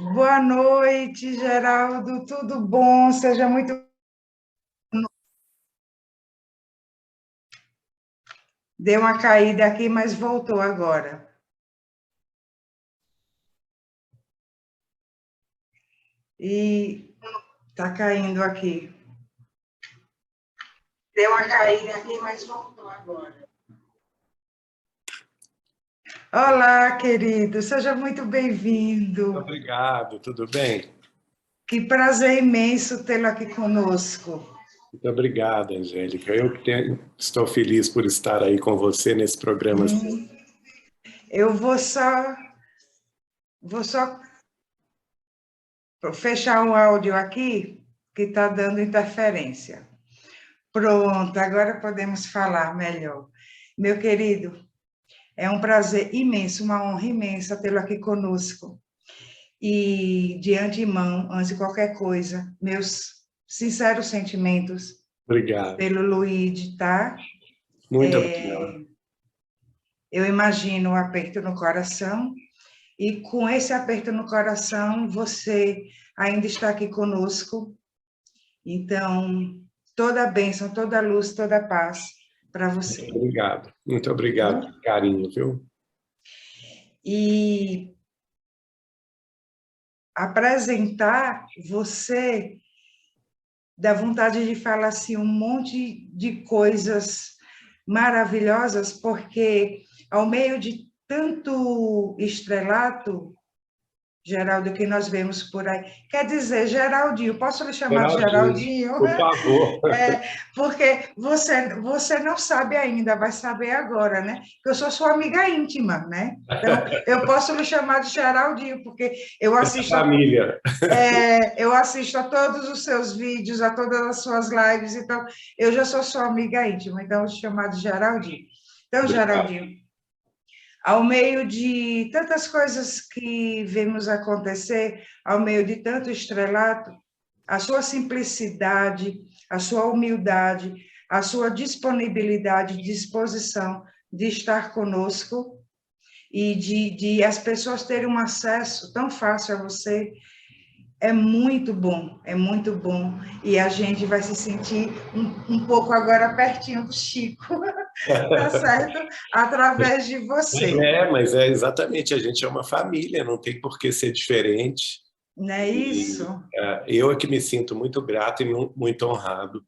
Boa noite, Geraldo. Tudo bom? Seja muito. Deu uma caída aqui, mas voltou agora. E está caindo aqui. Deu uma caída aqui, mas voltou agora. Olá, querido. Seja muito bem-vindo. Obrigado, tudo bem? Que prazer imenso tê-lo aqui conosco. Muito obrigado, Angélica. Estou feliz por estar aí com você nesse programa. Eu vou só fechar o áudio aqui, que está dando interferência. Pronto, agora podemos falar melhor. Meu querido, é um prazer imenso, uma honra imensa tê-lo aqui conosco. E, de antemão, antes de qualquer coisa, meus sinceros sentimentos Obrigado. pelo Luigi, tá? Muito obrigado. Eu imagino o aperto no coração, e com esse aperto no coração, você ainda está aqui conosco. Então, toda a bênção, toda a luz, toda a paz para você. Obrigado. Muito obrigado pelo carinho, viu? E apresentar você dá vontade de falar assim um monte de coisas maravilhosas, porque ao meio de tanto estrelato, Geraldo, que nós vemos por aí. Quer dizer, Geraldinho, posso lhe chamar de Geraldinho, Geraldinho? por favor. Porque você não sabe ainda, vai saber agora, né? Que eu sou sua amiga íntima, né? Então, eu posso lhe chamar de Geraldinho, porque eu assisto Família. eu assisto a todos os seus vídeos, a todas as suas lives, então eu já sou sua amiga íntima, então eu vou te chamar de Geraldinho. Então, Obrigado. Geraldinho, ao meio de tantas coisas que vemos acontecer, ao meio de tanto estrelato, a sua simplicidade, a sua humildade, a sua disponibilidade, disposição de estar conosco e de as pessoas terem um acesso tão fácil a você, é muito bom, é muito bom. E a gente vai se sentir um pouco agora pertinho do Chico, tá certo? Através de você. Mas é exatamente, a gente é uma família, não tem por que ser diferente. Não é isso? Eu é que me sinto muito grato e muito honrado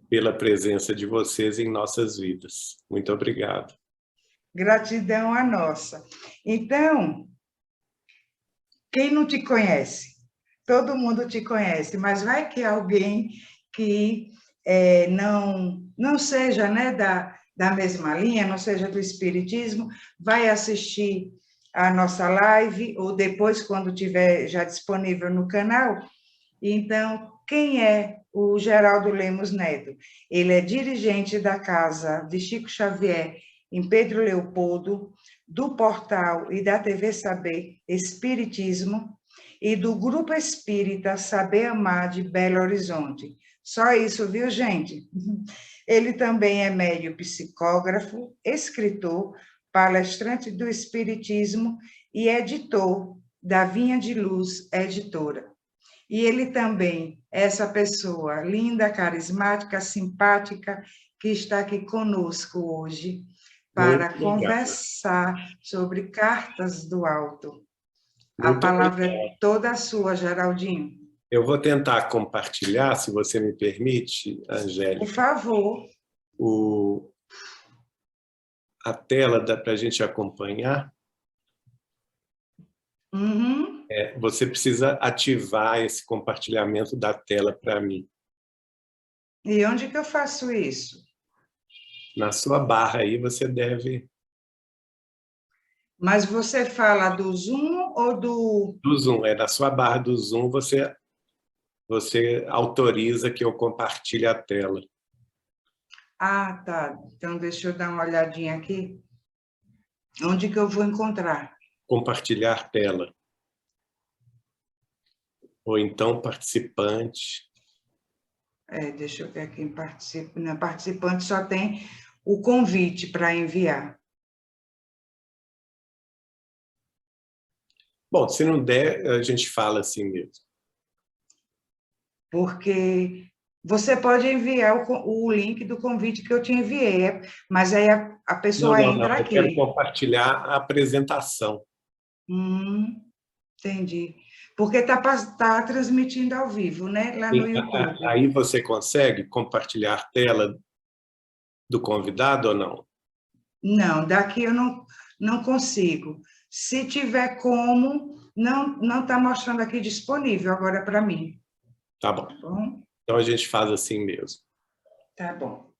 pela presença de vocês em nossas vidas. Muito obrigado. Gratidão a nossa. Então, quem não te conhece? Todo mundo te conhece, mas vai que alguém que não seja, né, da mesma linha, não seja do Espiritismo, vai assistir a nossa live, ou depois, quando tiver já disponível no canal. Então, quem é o Geraldo Lemos Neto? Ele é dirigente da Casa de Chico Xavier, em Pedro Leopoldo, do portal e da TV Saber Espiritismo, e do Grupo Espírita Saber Amar de Belo Horizonte. Só isso, viu, gente? Ele também é médium psicógrafo, escritor, palestrante do Espiritismo e editor da Vinha de Luz Editora. E ele também é essa pessoa linda, carismática, simpática, que está aqui conosco hoje Muito para obrigado. conversar sobre cartas do alto. A Muito palavra é obrigado. toda sua, Geraldinho. Eu vou tentar compartilhar, se você me permite, Por Angélica, favor. a tela dá para a gente acompanhar. Uhum. Você precisa ativar esse compartilhamento da tela para mim. E onde que eu faço isso? Na sua barra aí você deve... Mas você fala do Zoom ou do... Do Zoom, na sua barra do Zoom você autoriza que eu compartilhe a tela. Ah, tá. Então, deixa eu dar uma olhadinha aqui. Onde que eu vou encontrar? Compartilhar tela. Ou então participante. Deixa eu ver aqui em participante. Na participante só tem o convite para enviar. Bom, se não der, a gente fala assim mesmo. Porque você pode enviar o link do convite que eu te enviei, mas aí a Não, pessoa não, não. entra Eu quero aqui. compartilhar a apresentação. Entendi. Porque tá transmitindo ao vivo, né? Lá no YouTube. Aí você consegue compartilhar a tela do convidado ou não? Não, daqui eu não consigo. Se tiver como, não está mostrando aqui disponível agora para mim. Tá bom. Tá bom? Então a gente faz assim mesmo. Tá bom.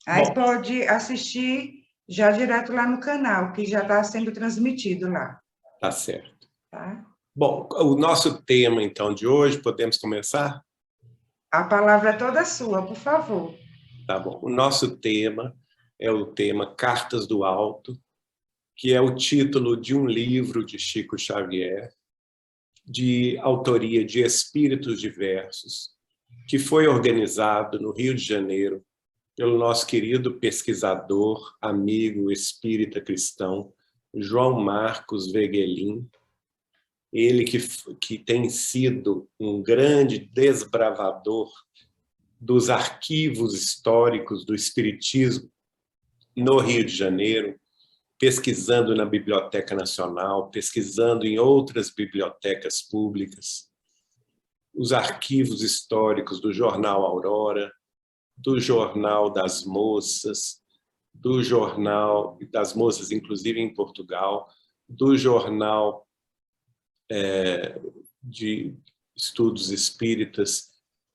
Aí Bom, pode assistir já direto lá no canal, que já está sendo transmitido lá. tá certo. Tá? Bom, o nosso tema, então, de hoje, podemos começar? A palavra é toda sua, por favor. Tá bom. O nosso tema é o tema Cartas do Alto, que é o título de um livro de Chico Xavier, de autoria de Espíritos Diversos, que foi organizado no Rio de Janeiro pelo nosso querido pesquisador, amigo espírita cristão, João Marcos Wegelin, ele que tem sido um grande desbravador dos arquivos históricos do espiritismo no Rio de Janeiro, pesquisando na Biblioteca Nacional, pesquisando em outras bibliotecas públicas, os arquivos históricos do Jornal Aurora, do Jornal das Moças, do Jornal das Moças, inclusive em Portugal, do Jornal de Estudos Espíritas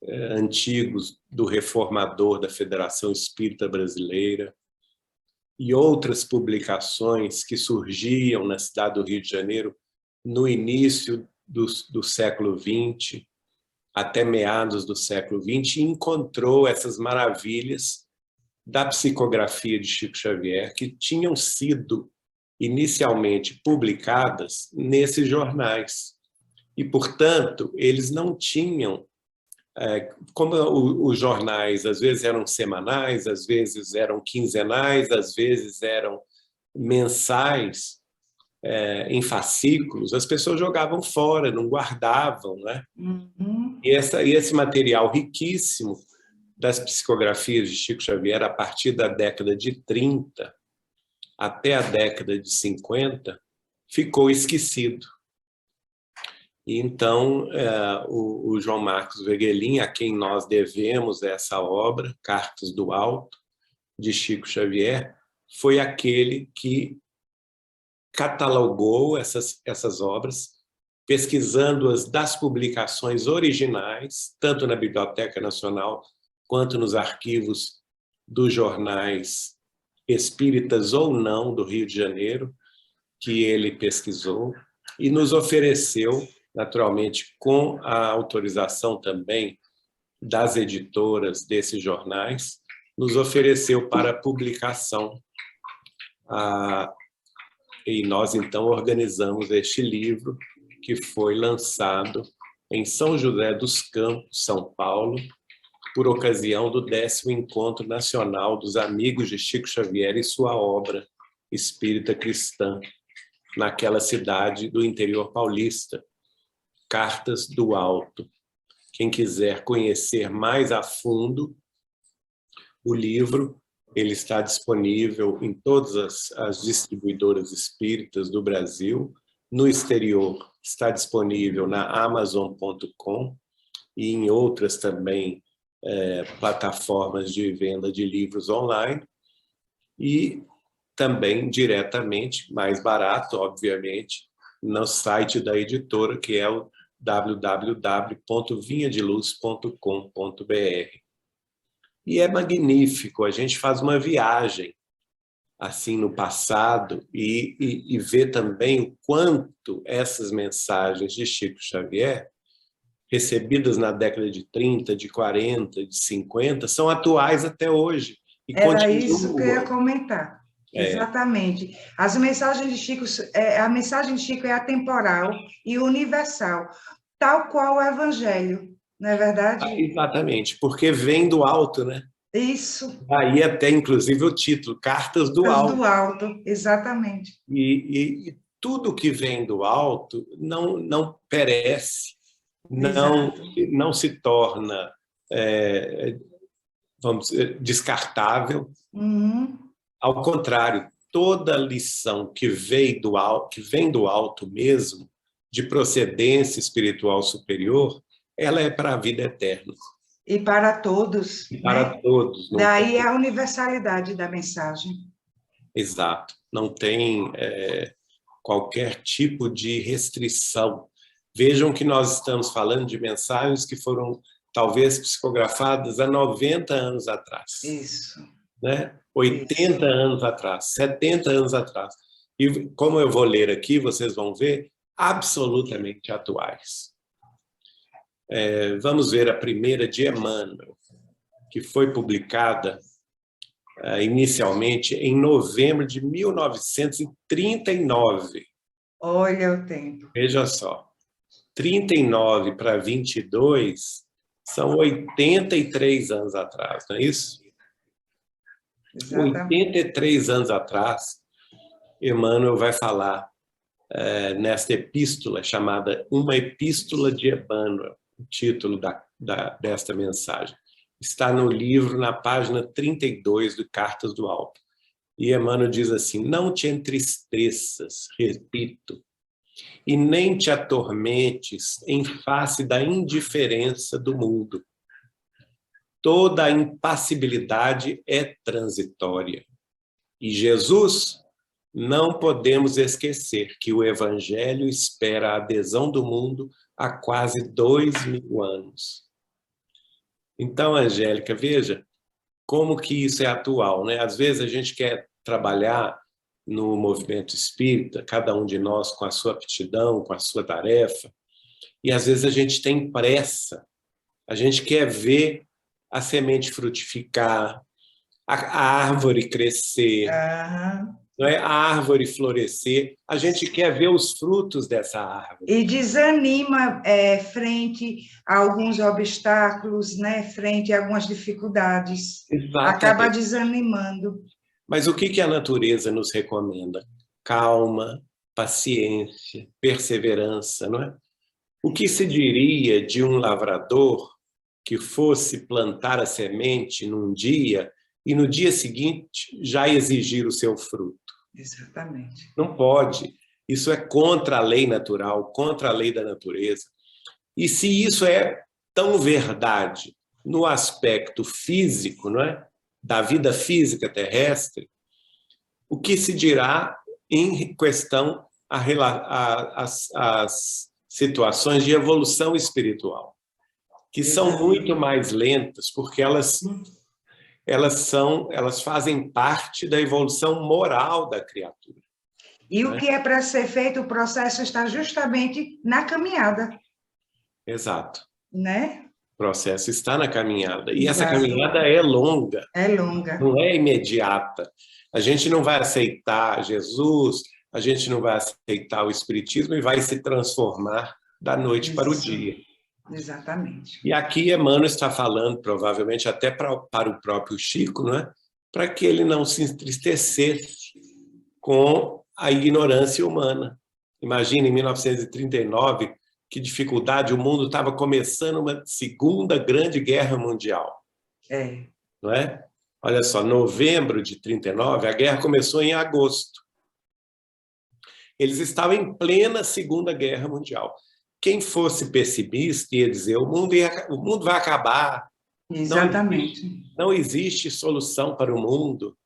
antigos, do Reformador da Federação Espírita Brasileira, e outras publicações que surgiam na cidade do Rio de Janeiro no início do século XX, até meados do século XX, e encontrou essas maravilhas da psicografia de Chico Xavier, que tinham sido inicialmente publicadas nesses jornais. E, portanto, eles não tinham, como os jornais às vezes eram semanais, às vezes eram quinzenais, às vezes eram mensais, em fascículos, as pessoas jogavam fora, não guardavam, né? E esse material riquíssimo das psicografias de Chico Xavier, a partir da década de 30 até a década de 50, ficou esquecido. E então, o João Marcos Wegelin, a quem nós devemos essa obra, Cartas do Alto, de Chico Xavier, foi aquele que catalogou essas obras, pesquisando-as das publicações originais, tanto na Biblioteca Nacional quanto nos arquivos dos jornais espíritas ou não do Rio de Janeiro, que ele pesquisou, e nos ofereceu, naturalmente, com a autorização também das editoras desses jornais, nos ofereceu para publicação. E nós, então, organizamos este livro, que foi lançado em São José dos Campos, São Paulo, por ocasião do 10º Encontro Nacional dos Amigos de Chico Xavier e sua obra espírita cristã, naquela cidade do interior paulista, Cartas do Alto. Quem quiser conhecer mais a fundo o livro, ele está disponível em todas as distribuidoras espíritas do Brasil. No exterior, está disponível na Amazon.com e em outras também plataformas de venda de livros online. E também diretamente, mais barato, obviamente, no site da editora, que é o www.vinhadeluz.com.br. E é magnífico, a gente faz uma viagem assim no passado e vê também o quanto essas mensagens de Chico Xavier, recebidas na década de 30, de 40, de 50, são atuais até hoje. E Era isso que eu ia comentar. Exatamente. As mensagens de Chico, a mensagem de Chico é atemporal e universal, tal qual o Evangelho, não é verdade? Exatamente, porque vem do alto, né? Isso. Aí até, inclusive, o título, Cartas do Cartas Alto. do Alto, exatamente. E tudo que vem do alto não perece, Exato. não se torna, vamos dizer, descartável. Uhum. Ao contrário, toda lição que vem do alto mesmo, de procedência espiritual superior, ela é para a vida eterna. E para todos, E para né? todos. Não Daí tem... a universalidade da mensagem. Exato. Não tem qualquer tipo de restrição. Vejam que nós estamos falando de mensagens que foram talvez psicografadas há 90 anos atrás. Isso. Né? 80 anos atrás, 70 anos atrás. E como eu vou ler aqui, vocês vão ver, absolutamente atuais. Vamos ver a primeira de Emmanuel, que foi publicada inicialmente em novembro de 1939. Olha o tempo. Veja só, 39 para 22 são 83 anos atrás, não é isso? Exatamente. 83 anos atrás, Emmanuel vai falar nesta epístola chamada Uma Epístola de Emmanuel, o título desta mensagem. Está no livro, na página 32 do Cartas do Alto. E Emmanuel diz assim: não te entristeças, repito, e nem te atormentes em face da indiferença do mundo. Toda a impassibilidade é transitória. E Jesus, não podemos esquecer que o Evangelho espera a adesão do mundo há quase 2000 anos. Então, Angélica, veja como que isso é atual, né? Às vezes a gente quer trabalhar no movimento espírita, cada um de nós com a sua aptidão, com a sua tarefa, e às vezes a gente tem pressa, a gente quer ver a semente frutificar, a árvore crescer, não é? A árvore florescer, a gente quer ver os frutos dessa árvore. E desanima frente a alguns obstáculos, né? Frente a algumas dificuldades. Exatamente. Acaba desanimando. Mas o que a natureza nos recomenda? Calma, paciência, perseverança, não é? O que se diria de um lavrador que fosse plantar a semente num dia e no dia seguinte já exigir o seu fruto? Exatamente. Não pode. Isso é contra a lei natural, contra a lei da natureza. E se isso é tão verdade no aspecto físico, não é? Da vida física terrestre, o que se dirá em questão às situações de evolução espiritual, que são muito mais lentas, porque elas fazem parte da evolução moral da criatura. E o que é para ser feito, o processo está justamente na caminhada. Exato. Né? O processo está na caminhada. E Exato. essa caminhada é longa. É longa. Não é imediata. A gente não vai aceitar Jesus, a gente não vai aceitar o Espiritismo e vai se transformar da noite para o dia. Exatamente. E aqui Emmanuel está falando, provavelmente até para o próprio Chico, não é? Para que ele não se entristecesse com a ignorância humana. Imagina, em 1939, que dificuldade, o mundo estava começando uma segunda grande guerra mundial. Não é? Olha só, novembro de 39, a guerra começou em agosto. Eles estavam em plena Segunda Guerra Mundial. Quem fosse pessimista ia dizer o mundo vai acabar. Exatamente. Não existe solução para o mundo.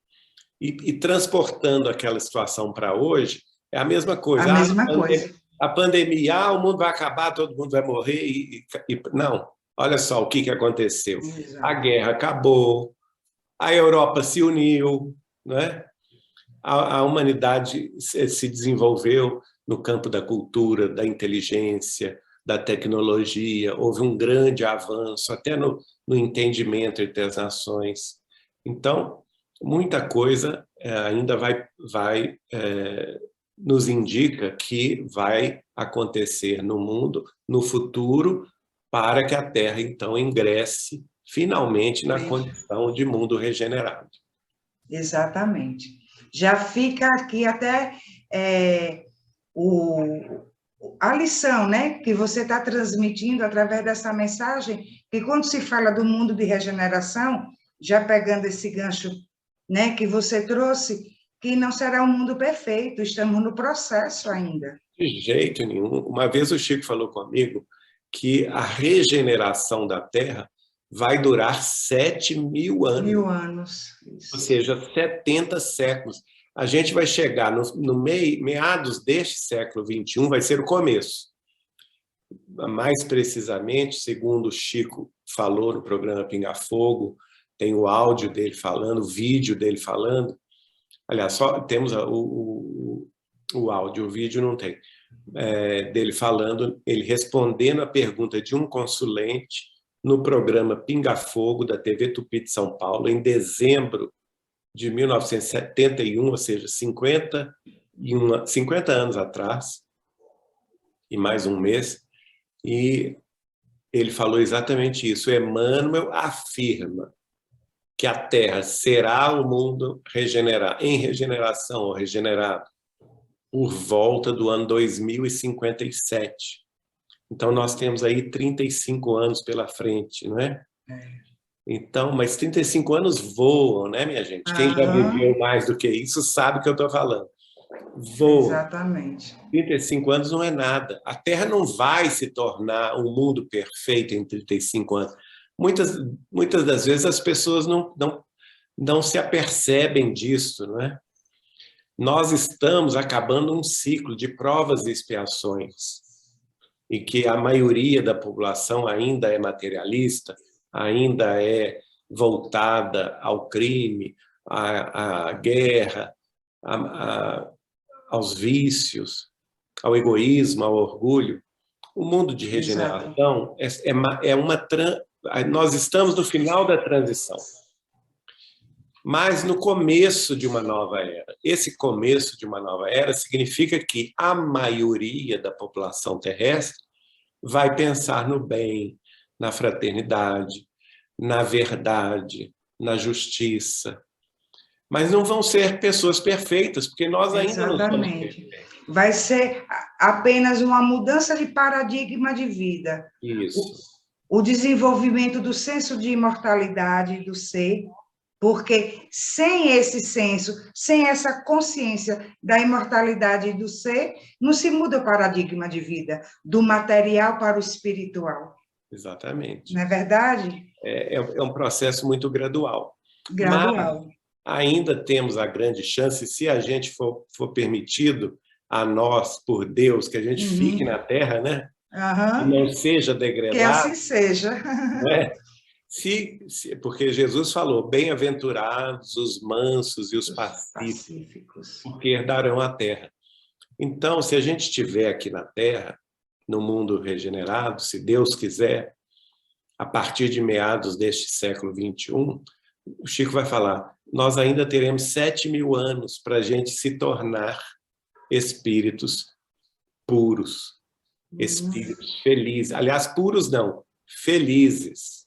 E transportando aquela situação para hoje, é a mesma coisa. A mesma coisa. A pandemia, o mundo vai acabar, todo mundo vai morrer. Não, olha só o que aconteceu. Exato. A guerra acabou, a Europa se uniu, né? A humanidade se desenvolveu no campo da cultura, da inteligência, da tecnologia, houve um grande avanço até no entendimento entre as nações. Então, muita coisa ainda nos indica que vai acontecer no mundo, no futuro, para que a Terra, então, ingresse finalmente na condição de mundo regenerado. Exatamente. Já fica aqui até a lição, né, que você está transmitindo através dessa mensagem, que quando se fala do mundo de regeneração, já pegando esse gancho, né, que você trouxe, que não será um mundo perfeito, estamos no processo ainda. De jeito nenhum. Uma vez o Chico falou comigo que a regeneração da Terra vai durar 7.000 anos. 1000 anos. Ou seja, 70 séculos. A gente vai chegar no meados deste século XXI, vai ser o começo. Mais precisamente, segundo o Chico falou no programa Pinga Fogo, tem o áudio dele falando, o vídeo dele falando. Aliás, só temos o áudio, o vídeo não tem. Dele falando, ele respondendo a pergunta de um consulente no programa Pinga Fogo da TV Tupi de São Paulo, em dezembro de 1971, ou seja, 50 anos atrás, e mais um mês, e ele falou exatamente isso. Emmanuel afirma que a Terra será o mundo em regeneração ou regenerado por volta do ano 2057. Então, nós temos aí 35 anos pela frente, não é? Então, mas 35 anos voam, né, minha gente? Quem já viveu mais do que isso sabe o que eu estou falando. Voam. Exatamente. 35 anos não é nada. A Terra não vai se tornar um mundo perfeito em 35 anos. Muitas das vezes as pessoas não se apercebem disso, não é? Nós estamos acabando um ciclo de provas e expiações, e que a maioria da população ainda é materialista, ainda é voltada ao crime, à guerra, aos vícios, ao egoísmo, ao orgulho. O mundo de regeneração nós estamos no final da transição, mas no começo de uma nova era. Esse começo de uma nova era significa que a maioria da população terrestre vai pensar no bem, na fraternidade, na verdade, na justiça. Mas não vão ser pessoas perfeitas, porque nós ainda não somos perfeitos. Vai ser apenas uma mudança de paradigma de vida. Isso. O desenvolvimento do senso de imortalidade do ser, porque sem esse senso, sem essa consciência da imortalidade do ser, não se muda o paradigma de vida, do material para o espiritual. Exatamente. Não é verdade? É um processo muito gradual. Gradual. Mas ainda temos a grande chance, se a gente for permitido a nós, por Deus, que a gente fique na Terra, né? E não seja degradado. Que assim seja. Né? Porque Jesus falou, bem-aventurados os mansos e os pacíficos, porque herdarão a terra. Então, se a gente estiver aqui na Terra, no mundo regenerado, se Deus quiser, a partir de meados deste século XXI, o Chico vai falar, nós ainda teremos 7.000 anos para a gente se tornar espíritos puros, espíritos felizes. Aliás, puros não, felizes.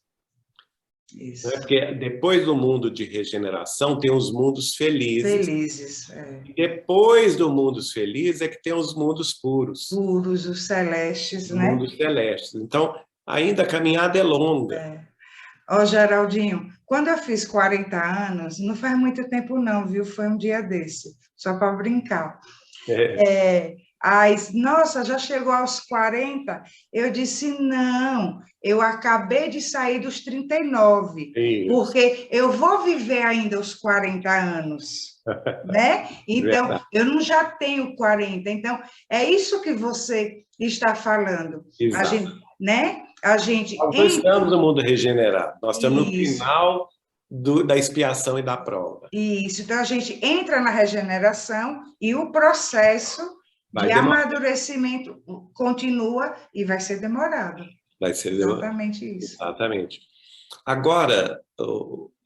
Isso. Porque depois do mundo de regeneração tem os mundos felizes. Felizes, E depois do mundos felizes é que tem os mundos puros. Puros, os celestes, né? Mundos celestes. Então, ainda a caminhada é longa. Ó, Geraldinho, quando eu fiz 40 anos, não faz muito tempo não, viu? Foi um dia desse, só para brincar. Nossa, já chegou aos 40? Eu disse, não, eu acabei de sair dos 39, porque eu vou viver ainda os 40 anos, né? Então, eu não já tenho 40, então, é isso que você está falando. Exato. A gente, né? Nós não estamos no mundo regenerado, nós estamos no final da expiação e da prova. Isso, então a gente entra na regeneração e o processo de amadurecimento continua e vai ser demorado. Vai ser demorado. Exatamente isso. Exatamente. Agora,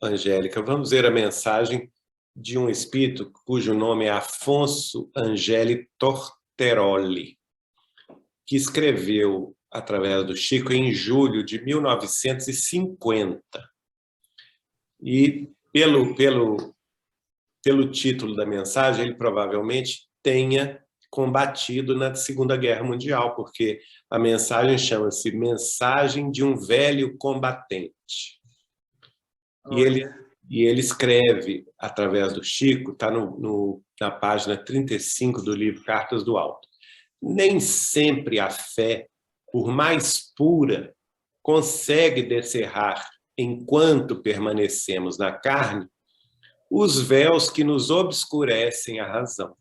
Angélica, vamos ver a mensagem de um espírito cujo nome é Afonso Angeli Torteroli, que escreveu através do Chico em julho de 1950. E pelo título da mensagem, ele provavelmente tenha combatido na Segunda Guerra Mundial, porque a mensagem chama-se Mensagem de um Velho Combatente. E ele escreve, através do Chico, está na página 35 do livro Cartas do Alto. Nem sempre a fé, por mais pura, consegue descerrar, enquanto permanecemos na carne, os véus que nos obscurecem a razão.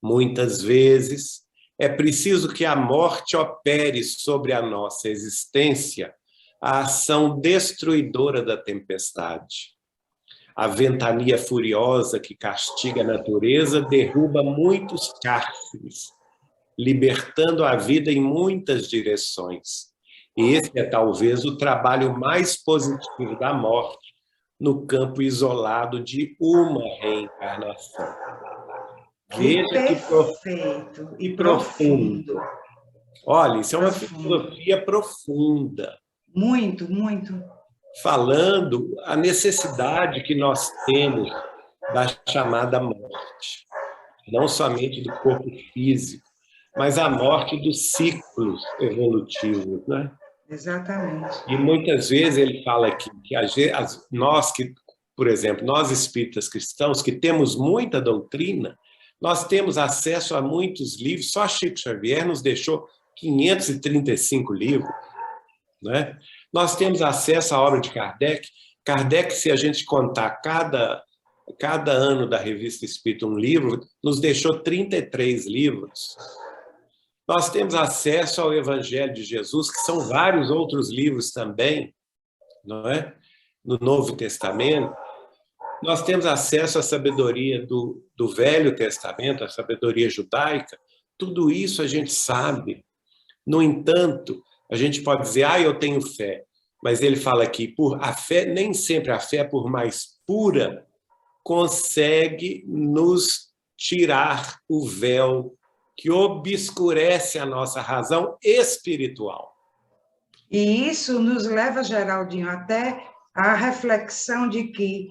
Muitas vezes, é preciso que a morte opere sobre a nossa existência a ação destruidora da tempestade. A ventania furiosa que castiga a natureza derruba muitos cárceres, libertando a vida em muitas direções. Esse é talvez o trabalho mais positivo da morte no campo isolado de uma reencarnação. Veja que perfeito e profundo. Olha, isso é uma filosofia profunda. Muito, muito. Falando a necessidade que nós temos da chamada morte. Não somente do corpo físico, mas a morte dos ciclos evolutivos, né? Exatamente. E muitas vezes ele fala aqui que nós que, por exemplo, nós espíritas cristãos que temos muita doutrina, nós temos acesso a muitos livros. Só Chico Xavier nos deixou 535 livros, né? Nós temos acesso à obra de Kardec. Kardec, se a gente contar cada ano da Revista Espírita um livro, nos deixou 33 livros. Nós temos acesso ao Evangelho de Jesus, que são vários outros livros também, não é? No Novo Testamento. Nós temos acesso à sabedoria do Velho Testamento, à sabedoria judaica. Tudo isso a gente sabe. No entanto, a gente pode dizer, eu tenho fé. Mas ele fala aqui, a fé, nem sempre a fé, por mais pura, consegue nos tirar o véu que obscurece a nossa razão espiritual. E isso nos leva, Geraldinho, até a reflexão de que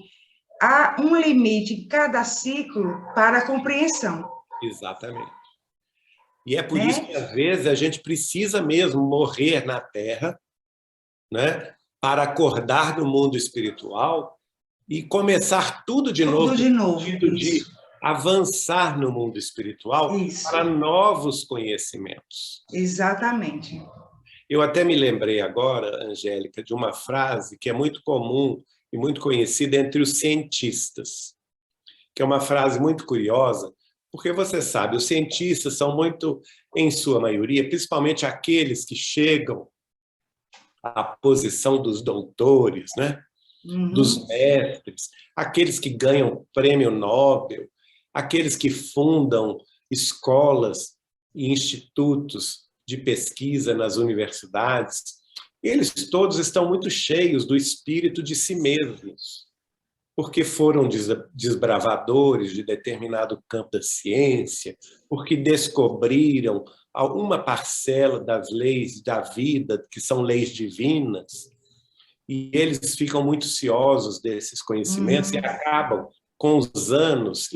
há um limite em cada ciclo para a compreensão. Exatamente. E é por isso que, às vezes, a gente precisa mesmo morrer na Terra, né, para acordar no mundo espiritual e começar tudo de novo, no sentido de avançar no mundo espiritual para novos conhecimentos. Exatamente. Eu até me lembrei agora, Angélica, de uma frase que é muito comum e muito conhecida entre os cientistas, que é uma frase muito curiosa, porque você sabe, os cientistas são muito, em sua maioria, principalmente aqueles que chegam à posição dos doutores, né? Dos mestres, aqueles que ganham prêmio Nobel, aqueles que fundam escolas e institutos de pesquisa nas universidades, eles todos estão muito cheios do espírito de si mesmos, porque foram desbravadores de determinado campo da ciência, porque descobriram alguma parcela das leis da vida, que são leis divinas, e eles ficam muito ciosos desses conhecimentos e acabam, com os anos,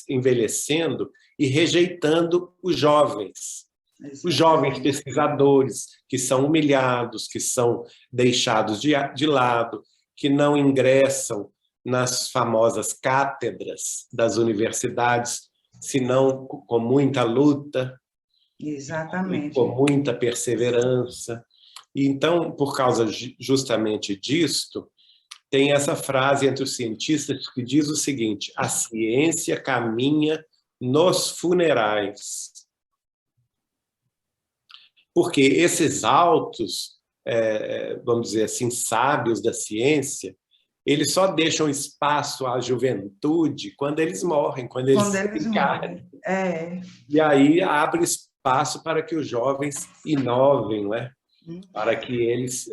envelhecendo e rejeitando os jovens pesquisadores, que são humilhados, que são deixados de lado, que não ingressam nas famosas cátedras das universidades, senão com muita luta, exatamente, com muita perseverança. E então, por causa justamente disto, tem essa frase entre os cientistas que diz o seguinte: a ciência caminha nos funerais. Porque esses altos, vamos dizer assim, sábios da ciência, eles só deixam espaço à juventude quando eles morrem, quando eles encarnam. E aí abre espaço para que os jovens inovem, não é? Para que eles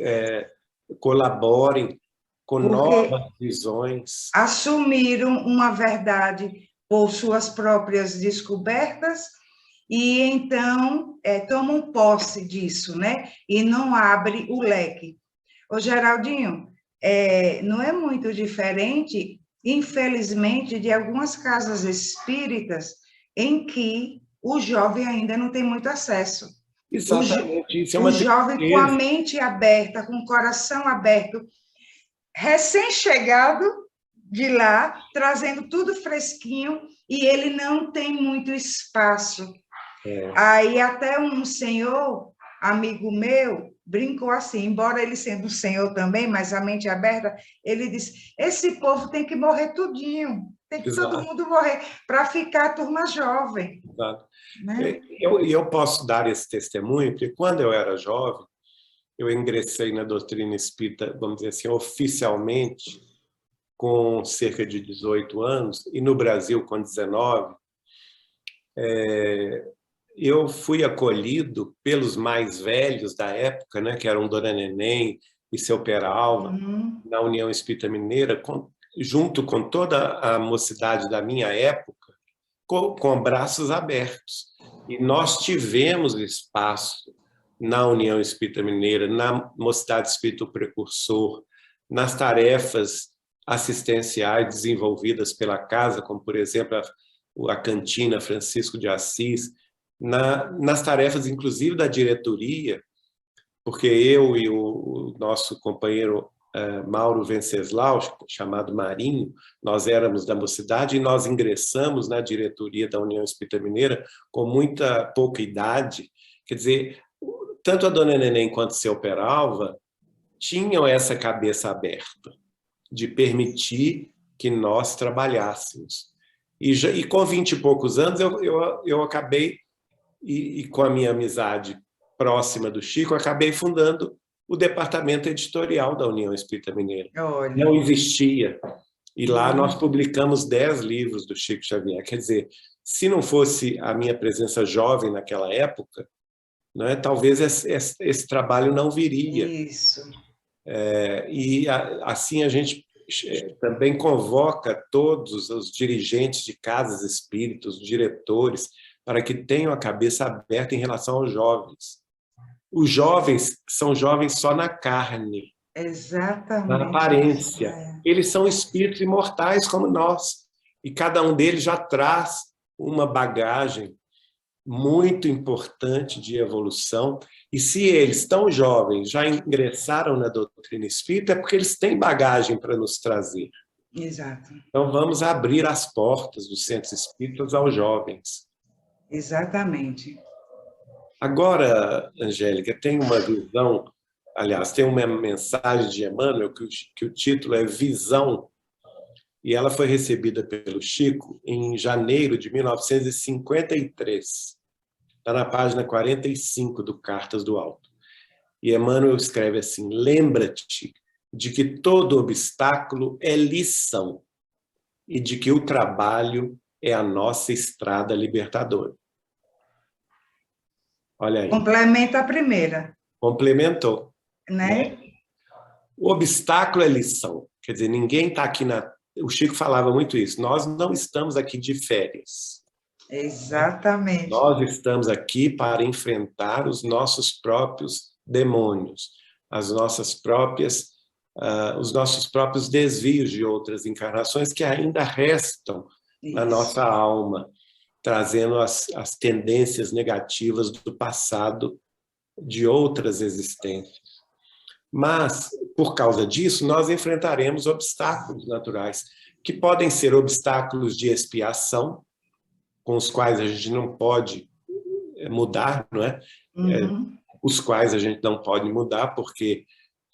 colaborem com novas visões. Assumiram uma verdade por suas próprias descobertas e então tomam posse disso, né? E não abre o leque. Ô, Geraldinho, não é muito diferente, infelizmente, de algumas casas espíritas em que o jovem ainda não tem muito acesso. Exatamente, isso é uma o jovem com a tristeza. mente aberta, com o coração aberto, recém-chegado de lá, trazendo tudo fresquinho, e ele não tem muito espaço. Aí até um senhor, amigo meu, brincou assim, embora ele sendo um senhor também, mas a mente aberta, ele disse, esse povo tem que morrer tudinho, tem que todo mundo morrer, para ficar a turma jovem. Exato. Né? Eu posso dar esse testemunho, porque quando eu era jovem, eu ingressei na doutrina espírita, vamos dizer assim, oficialmente, com cerca de 18 anos, e no Brasil com 19, eu fui acolhido pelos mais velhos da época, né, que eram Dona Neném e seu Peralva, na União Espírita Mineira, junto com toda a mocidade da minha época, com braços abertos. E nós tivemos espaço na União Espírita Mineira, na Mocidade Espírita Precursor, nas tarefas assistenciais desenvolvidas pela casa, como, por exemplo, a Cantina Francisco de Assis, nas tarefas, inclusive, da diretoria, porque eu e o nosso companheiro Mauro Venceslau, chamado Marinho, nós éramos da Mocidade e nós ingressamos na diretoria da União Espírita Mineira com muita pouca idade. Quer dizer, tanto a Dona Neném quanto o seu Peralva tinham essa cabeça aberta de permitir que nós trabalhássemos. E com 20 e poucos anos, eu acabei, e com a minha amizade próxima do Chico, acabei fundando o departamento editorial da União Espírita Mineira. Olha. Não existia. E lá nós publicamos 10 livros do Chico Xavier. Quer dizer, se não fosse a minha presença jovem naquela época, né, talvez esse trabalho não viria. Isso. E assim a gente também convoca todos os dirigentes de casas espíritas, diretores, para que tenham a cabeça aberta em relação aos jovens. Os jovens são jovens só na carne, exatamente, na aparência. Eles são espíritos imortais como nós, e cada um deles já traz uma bagagem muito importante de evolução, e se eles, tão jovens, já ingressaram na doutrina espírita, é porque eles têm bagagem para nos trazer. Exato. Então, vamos abrir as portas dos centros espíritas aos jovens. Exatamente. Agora, Angélica, tem uma visão, aliás, tem uma mensagem de Emmanuel que o título é Visão, e ela foi recebida pelo Chico em janeiro de 1953. Está na página 45 do Cartas do Alto. E Emmanuel escreve assim: lembra-te de que todo obstáculo é lição e de que o trabalho é a nossa estrada libertadora. Olha aí. Complementa a primeira. Complementou. Né? O obstáculo é lição. Quer dizer, ninguém está aqui na... O Chico falava muito isso. Nós não estamos aqui de férias. Exatamente. Nós estamos aqui para enfrentar os nossos próprios demônios, os nossos próprios desvios de outras encarnações que ainda restam na nossa alma, trazendo as tendências negativas do passado de outras existências. Mas, por causa disso, nós enfrentaremos obstáculos naturais, que podem ser obstáculos de expiação, com os quais a gente não pode mudar, não é? Os quais a gente não pode mudar, porque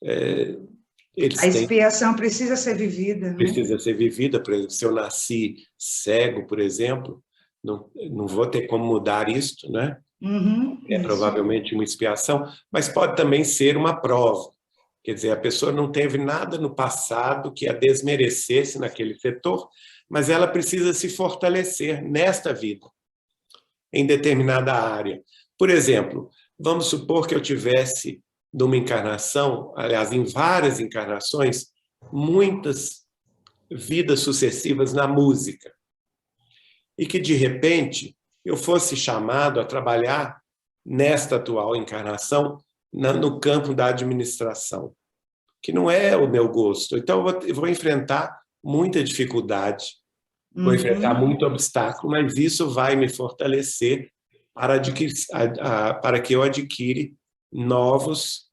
eles a expiação precisa ser vivida. Né? Precisa ser vivida. Por exemplo, se eu nasci cego, por exemplo, não vou ter como mudar isto, né? Provavelmente uma expiação, mas pode também ser uma prova. Quer dizer, a pessoa não teve nada no passado que a desmerecesse naquele setor, mas ela precisa se fortalecer nesta vida, em determinada área. Por exemplo, vamos supor que eu tivesse, numa encarnação, aliás, em várias encarnações, muitas vidas sucessivas na música, e que, de repente, eu fosse chamado a trabalhar nesta atual encarnação no campo da administração, que não é o meu gosto. Então, eu vou enfrentar muita dificuldade, vou enfrentar muito obstáculo, mas isso vai me fortalecer para que eu adquire novos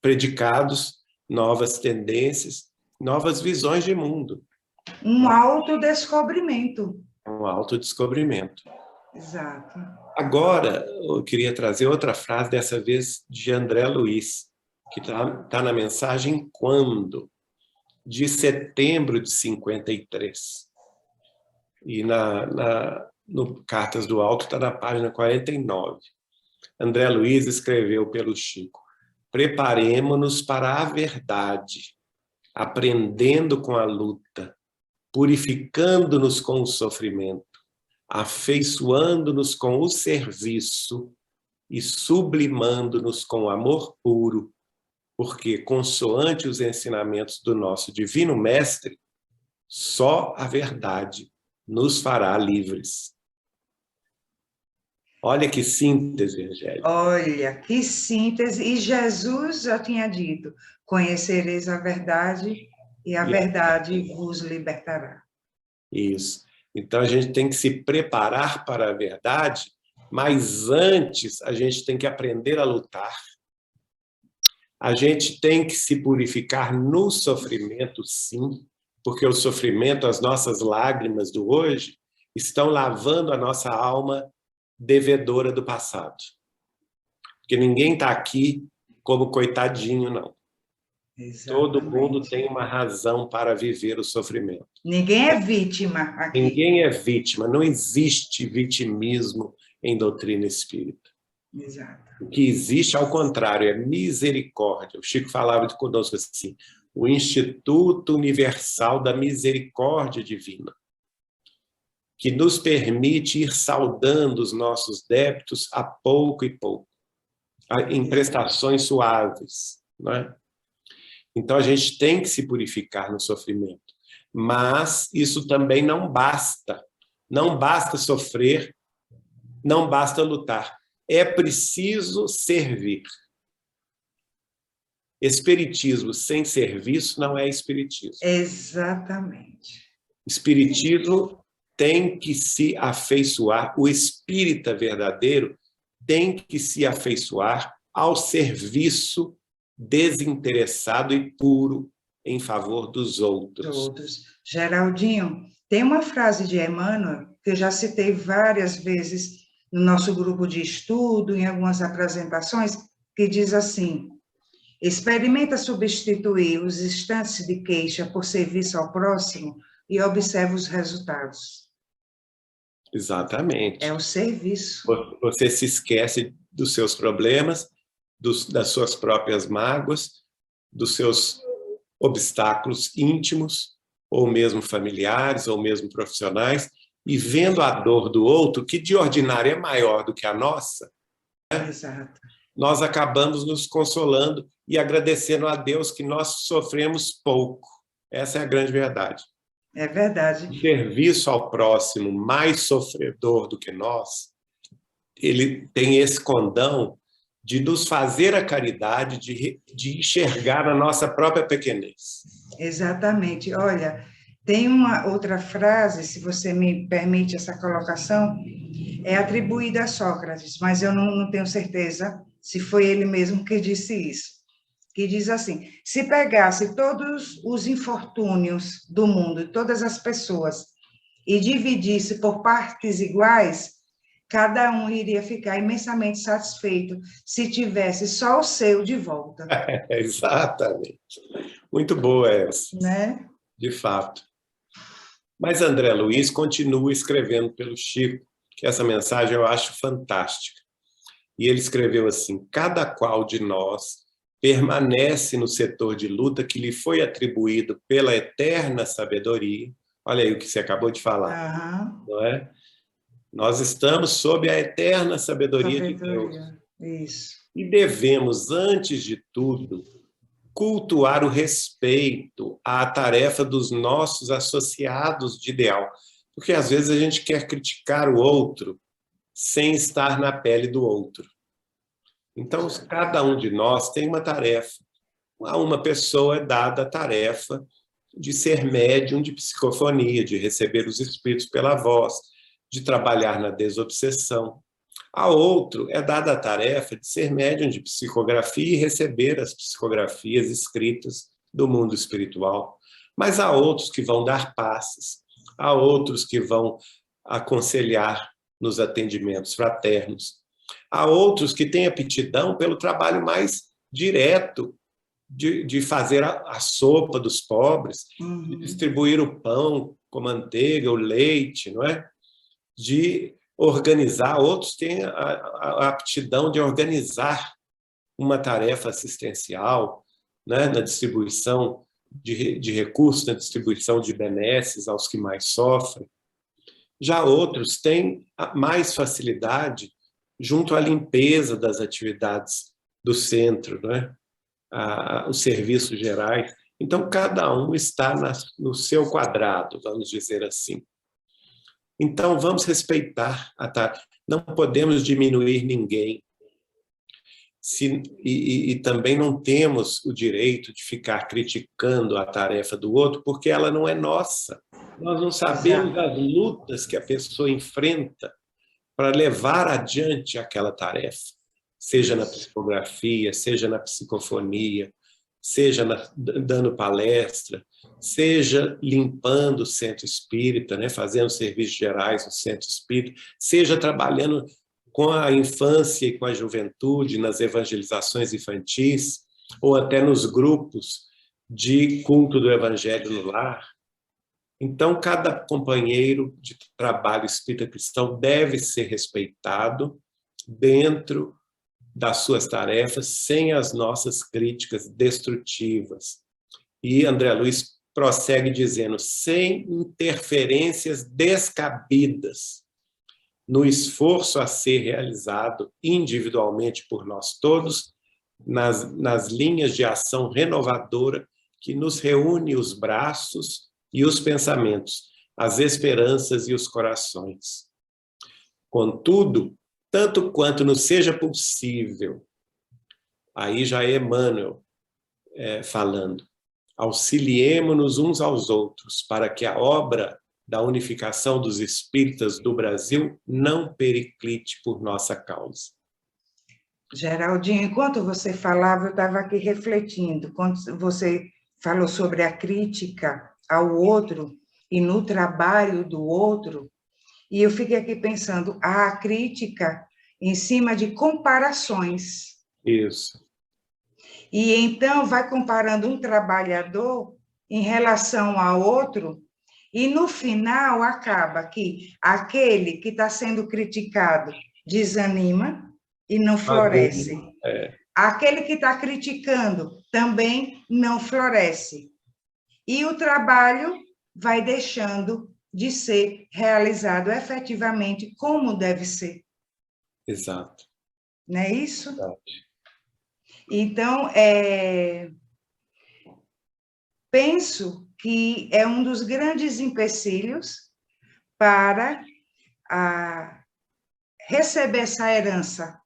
predicados, novas tendências, novas visões de mundo. Um autodescobrimento. Um autodescobrimento. Exato. Agora, eu queria trazer outra frase, dessa vez de André Luiz, que tá na mensagem Quando, de setembro de 53. E no Cartas do Alto está na página 49. André Luiz escreveu pelo Chico: preparemo-nos para a verdade, aprendendo com a luta, purificando-nos com o sofrimento, afeiçoando-nos com o serviço e sublimando-nos com o amor puro, porque, consoante os ensinamentos do nosso Divino Mestre, só a verdade nos fará livres. Olha que síntese, Angélica. Olha, que síntese. E Jesus já tinha dito: conhecereis a verdade e a verdade vos libertará. Isso. Então, a gente tem que se preparar para a verdade, mas antes a gente tem que aprender a lutar. A gente tem que se purificar no sofrimento, sim, porque o sofrimento, as nossas lágrimas do hoje, estão lavando a nossa alma devedora do passado. Porque ninguém está aqui como coitadinho, não. Exatamente. Todo mundo tem uma razão para viver o sofrimento. Ninguém é vítima aqui. Ninguém é vítima. Não existe vitimismo em doutrina espírita. Exato. O que existe, ao contrário, é misericórdia. O Chico falava conosco assim: o Instituto Universal da Misericórdia Divina, que nos permite ir saldando os nossos débitos a pouco e pouco, em prestações suaves, não é? Então, a gente tem que se purificar no sofrimento. Mas isso também não basta. Não basta sofrer, não basta lutar. É preciso servir. Espiritismo sem serviço não é espiritismo. Exatamente. Espiritismo tem que se afeiçoar, o espírita verdadeiro tem que se afeiçoar ao serviço desinteressado e puro em favor dos outros. Geraldinho, tem uma frase de Emmanuel que eu já citei várias vezes no nosso grupo de estudo, em algumas apresentações, que diz assim: experimenta substituir os instantes de queixa por serviço ao próximo e observa os resultados. Exatamente. É o serviço. Você se esquece dos seus problemas, das suas próprias mágoas, dos seus obstáculos íntimos, ou mesmo familiares, ou mesmo profissionais, e vendo a dor do outro, que de ordinário é maior do que a nossa, né? Exato. Nós acabamos nos consolando e agradecendo a Deus que nós sofremos pouco. Essa é a grande verdade. É verdade. O serviço ao próximo mais sofredor do que nós, ele tem esse condão de nos fazer a caridade, de enxergar a nossa própria pequenez. Exatamente. Olha, tem uma outra frase, se você me permite essa colocação, é atribuída a Sócrates, mas eu não tenho certeza se foi ele mesmo que disse isso, que diz assim: se pegasse todos os infortúnios do mundo, todas as pessoas, e dividisse por partes iguais, cada um iria ficar imensamente satisfeito se tivesse só o seu de volta. Exatamente. Muito boa essa. Né? De fato. Mas André Luiz continua escrevendo pelo Chico, que essa mensagem eu acho fantástica. E ele escreveu assim: cada qual de nós permanece no setor de luta que lhe foi atribuído pela eterna sabedoria. Olha aí o que você acabou de falar, não é? Nós estamos sob a eterna sabedoria de Deus. Isso. E devemos, antes de tudo, cultuar o respeito à tarefa dos nossos associados de ideal. Porque, às vezes, a gente quer criticar o outro sem estar na pele do outro. Então, cada um de nós tem uma tarefa. A uma pessoa é dada a tarefa de ser médium de psicofonia, de receber os espíritos pela voz. de trabalhar na desobsessão. A outro é dada a tarefa de ser médium de psicografia e receber as psicografias escritas do mundo espiritual. Mas há outros que vão dar passes, há outros que vão aconselhar nos atendimentos fraternos, há outros que têm aptidão pelo trabalho mais direto de fazer a sopa dos pobres, de distribuir o pão com manteiga, o leite, não é? De organizar, outros têm a aptidão de organizar uma tarefa assistencial, né, na distribuição de recursos, na distribuição de benesses aos que mais sofrem. Já outros têm mais facilidade junto à limpeza das atividades do centro, né, os serviços gerais. Então, cada um está no seu quadrado, vamos dizer assim. Então, vamos respeitar a tarefa. Não podemos diminuir ninguém. E também não temos o direito de ficar criticando a tarefa do outro, porque ela não é nossa. Nós não sabemos as lutas que a pessoa enfrenta para levar adiante aquela tarefa, seja na psicografia, seja na psicofonia, seja dando palestra, seja limpando o centro espírita, né, fazendo serviços gerais no centro espírita, seja trabalhando com a infância e com a juventude, nas evangelizações infantis, ou até nos grupos de culto do Evangelho no lar. Então, cada companheiro de trabalho espírita cristão deve ser respeitado dentro das suas tarefas, sem as nossas críticas destrutivas. E André Luiz prossegue dizendo, sem interferências descabidas no esforço a ser realizado individualmente por nós todos, nas linhas de ação renovadora que nos reúne os braços e os pensamentos, as esperanças e os corações. Contudo, tanto quanto nos seja possível, aí já é Emmanuel falando, auxiliemo-nos uns aos outros para que a obra da unificação dos espíritas do Brasil não periclite por nossa causa. Geraldinho, enquanto você falava, eu estava aqui refletindo, quando você falou sobre a crítica ao outro e no trabalho do outro, e eu fiquei aqui pensando, a crítica em cima de comparações. Isso. E então vai comparando um trabalhador em relação ao outro, e no final acaba que aquele que está sendo criticado desanima e não floresce. Aquele que está criticando também não floresce. E o trabalho vai deixando de ser realizado efetivamente como deve ser. Exato. Não é isso? Exato. Então, penso que é um dos grandes empecilhos para receber essa herança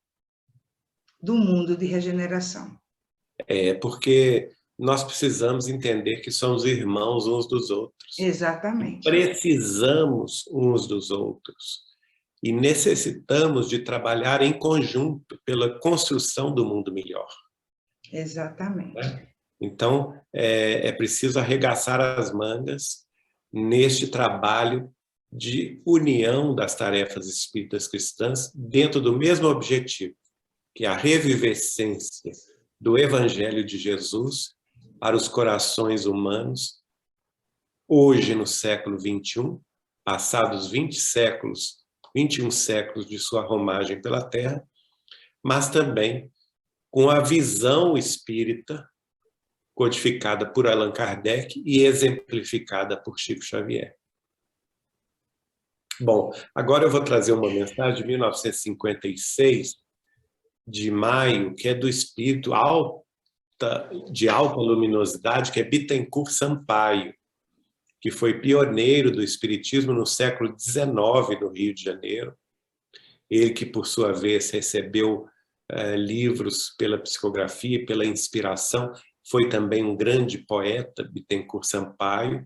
do mundo de regeneração. Porque nós precisamos entender que somos irmãos uns dos outros. Exatamente. Precisamos uns dos outros. E necessitamos de trabalhar em conjunto pela construção do mundo melhor. Exatamente. Então, é preciso arregaçar as mangas neste trabalho de união das tarefas espíritas cristãs dentro do mesmo objetivo, que é a revivescência do Evangelho de Jesus para os corações humanos, hoje no século XXI, passados 21 séculos de sua romagem pela Terra, mas também com a visão espírita codificada por Allan Kardec e exemplificada por Chico Xavier. Bom, agora eu vou trazer uma mensagem de 1956, de maio, que é do espírito de alta luminosidade, que é Bittencourt Sampaio, que foi pioneiro do espiritismo no século XIX no Rio de Janeiro. Ele que, por sua vez, recebeu livros pela psicografia, pela inspiração, foi também um grande poeta, Bittencourt Sampaio,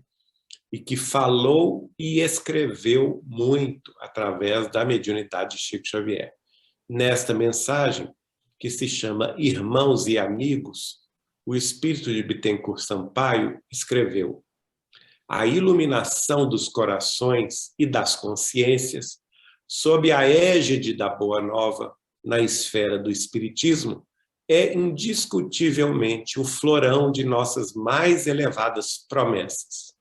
e que falou e escreveu muito através da mediunidade de Chico Xavier. Nesta mensagem, que se chama Irmãos e Amigos, o espírito de Bittencourt Sampaio escreveu: a iluminação dos corações e das consciências, sob a égide da Boa Nova, na esfera do Espiritismo, é indiscutivelmente o florão de nossas mais elevadas promessas.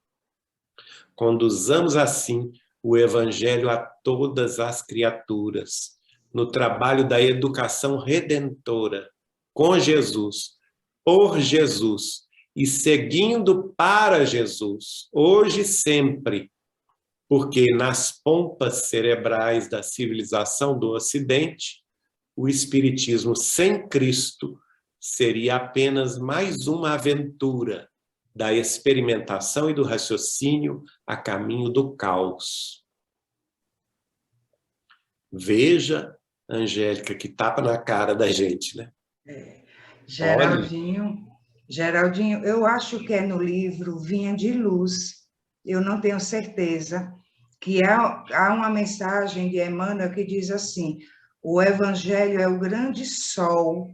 Conduzamos assim o Evangelho a todas as criaturas, no trabalho da educação redentora, com Jesus, por Jesus e seguindo para Jesus, hoje e sempre, porque nas pompas cerebrais da civilização do Ocidente, o Espiritismo sem Cristo seria apenas mais uma aventura da experimentação e do raciocínio a caminho do caos. Veja, Angélica, que tapa na cara da gente, né? Geraldinho, eu acho que é no livro Vinha de Luz, eu não tenho certeza, que há uma mensagem de Emmanuel que diz assim: o Evangelho é o grande sol,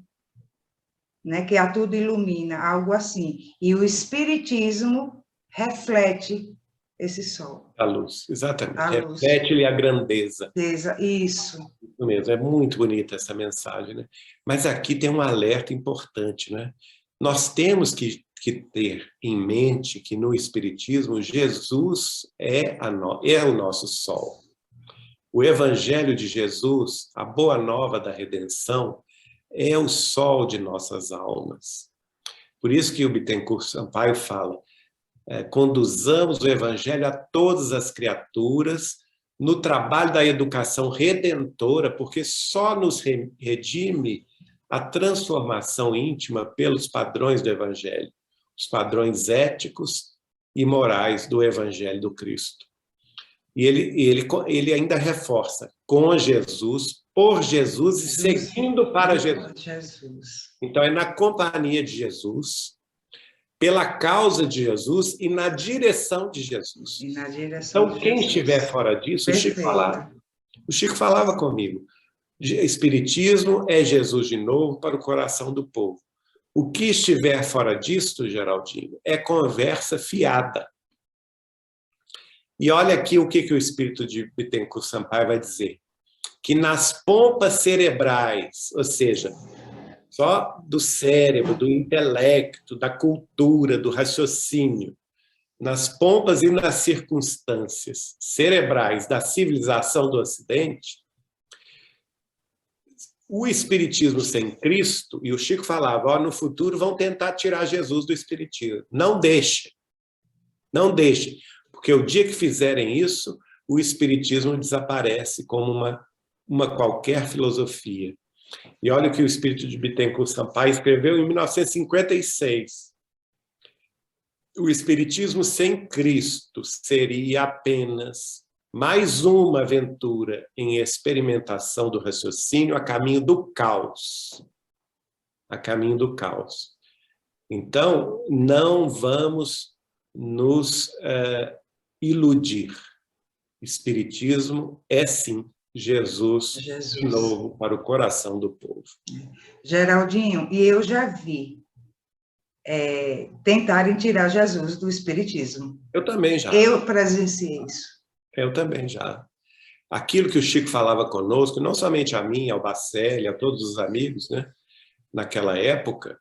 né, que a tudo ilumina, algo assim. E o Espiritismo reflete esse sol. A luz, exatamente. Luz. Reflete-lhe a grandeza. Isso. Isso mesmo, é muito bonita essa mensagem, né? Mas aqui tem um alerta importante, né? Nós temos que ter em mente que no Espiritismo Jesus é o nosso sol. O Evangelho de Jesus, a boa nova da redenção, é o sol de nossas almas. Por isso que o Bittencourt Sampaio fala: conduzamos o Evangelho a todas as criaturas no trabalho da educação redentora, porque só nos redime a transformação íntima pelos padrões do Evangelho, os padrões éticos e morais do Evangelho do Cristo. E ele ainda reforça: com Jesus, por Jesus e seguindo para Jesus. Então, é na companhia de Jesus, pela causa de Jesus e na direção de Jesus. Então, quem estiver fora disso, o Chico falava comigo: Espiritismo é Jesus de novo para o coração do povo. O que estiver fora disto, Geraldinho, é conversa fiada. E olha aqui o que o espírito de Bittencourt Sampaio vai dizer: que nas pompas cerebrais, ou seja, só do cérebro, do intelecto, da cultura, do raciocínio, nas pompas e nas circunstâncias cerebrais da civilização do Ocidente, o Espiritismo sem Cristo, e o Chico falava: no futuro vão tentar tirar Jesus do Espiritismo. Não deixe, porque o dia que fizerem isso, o Espiritismo desaparece como uma qualquer filosofia. E olha o que o espírito de Bittencourt Sampaio escreveu em 1956. O Espiritismo sem Cristo seria apenas mais uma aventura em experimentação do raciocínio a caminho do caos. A caminho do caos. Então, não vamos nos iludir. Espiritismo é, sim, Jesus de novo para o coração do povo. Geraldinho, e eu já vi tentarem tirar Jesus do Espiritismo. Eu também já. Eu presenciei isso. Eu também já. Aquilo que o Chico falava conosco, não somente a mim, ao Bacelli, a todos os amigos, né? Naquela época,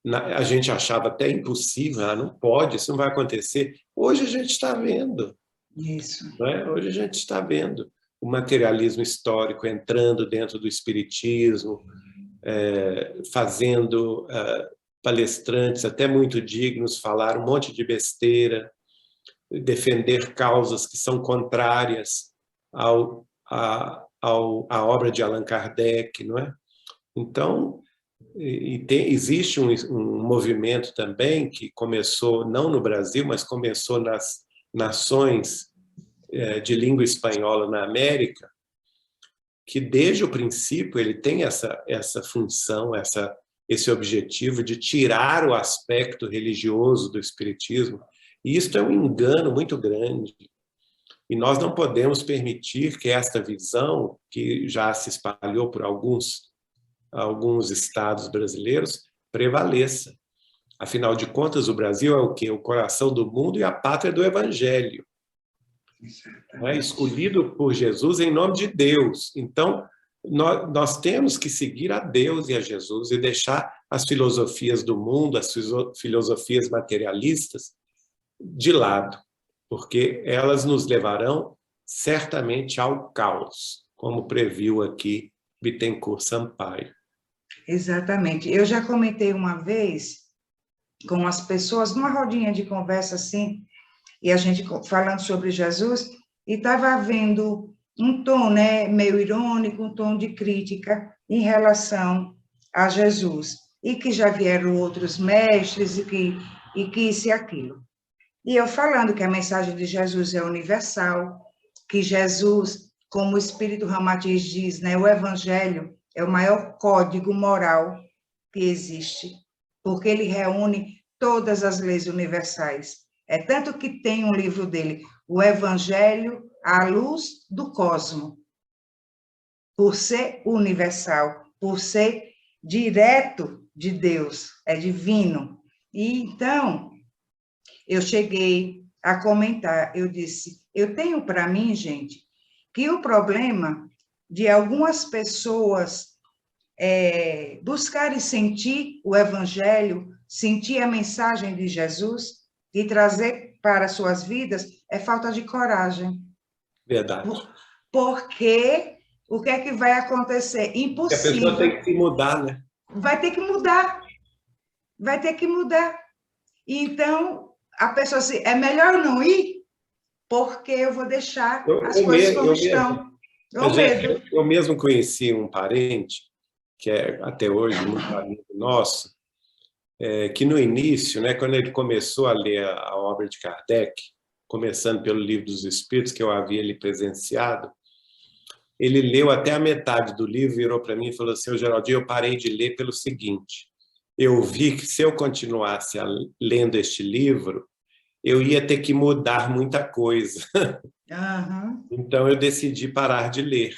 a gente achava até impossível, não pode, isso não vai acontecer. Hoje a gente está vendo. Isso. Né? Hoje a gente está vendo o materialismo histórico entrando dentro do espiritismo, fazendo palestrantes até muito dignos falar um monte de besteira, defender causas que são contrárias à obra de Allan Kardec, não é? Então, existe um movimento também que começou, não no Brasil, mas começou nas nações de língua espanhola na América, que desde o princípio ele tem essa função, esse objetivo de tirar o aspecto religioso do espiritismo E isso é um engano muito grande. E nós não podemos permitir que esta visão, que já se espalhou por alguns estados brasileiros, prevaleça. Afinal de contas, o Brasil é o quê? O coração do mundo e a pátria do Evangelho. É escolhido por Jesus em nome de Deus. Então, nós temos que seguir a Deus e a Jesus e deixar as filosofias do mundo, as filosofias materialistas, de lado, porque elas nos levarão certamente ao caos, como previu aqui Bittencourt Sampaio. Exatamente. Eu já comentei uma vez com as pessoas, numa rodinha de conversa assim, e a gente falando sobre Jesus, e estava havendo um tom, né, meio irônico, um tom de crítica em relação a Jesus, e que já vieram outros mestres, e que isso e aquilo. E eu falando que a mensagem de Jesus é universal, que Jesus, como o Espírito Ramatiz diz, né, o Evangelho é o maior código moral que existe, porque ele reúne todas as leis universais. É tanto que tem um livro dele, o Evangelho à luz do cosmo, por ser universal, por ser direto de Deus, é divino. E então, eu cheguei a comentar, eu disse, eu tenho para mim, gente, que o problema de algumas pessoas buscarem sentir o Evangelho, sentir a mensagem de Jesus e trazer para suas vidas é falta de coragem. Verdade. Porque o que é que vai acontecer? Impossível. A pessoa tem que se mudar, né? Vai ter que mudar. Vai ter que mudar. Então, a pessoa assim, é melhor eu não ir, porque eu vou deixar as coisas como estão. Eu mesmo conheci um parente, que é até hoje muito amigo nosso, que no início, né, quando ele começou a ler a obra de Kardec, começando pelo Livro dos Espíritos, que eu havia lhe presenciado, ele leu até a metade do livro, virou para mim e falou assim, Geraldinho, eu parei de ler pelo seguinte, eu vi que se eu continuasse lendo este livro, eu ia ter que mudar muita coisa. Uhum. Então, eu decidi parar de ler,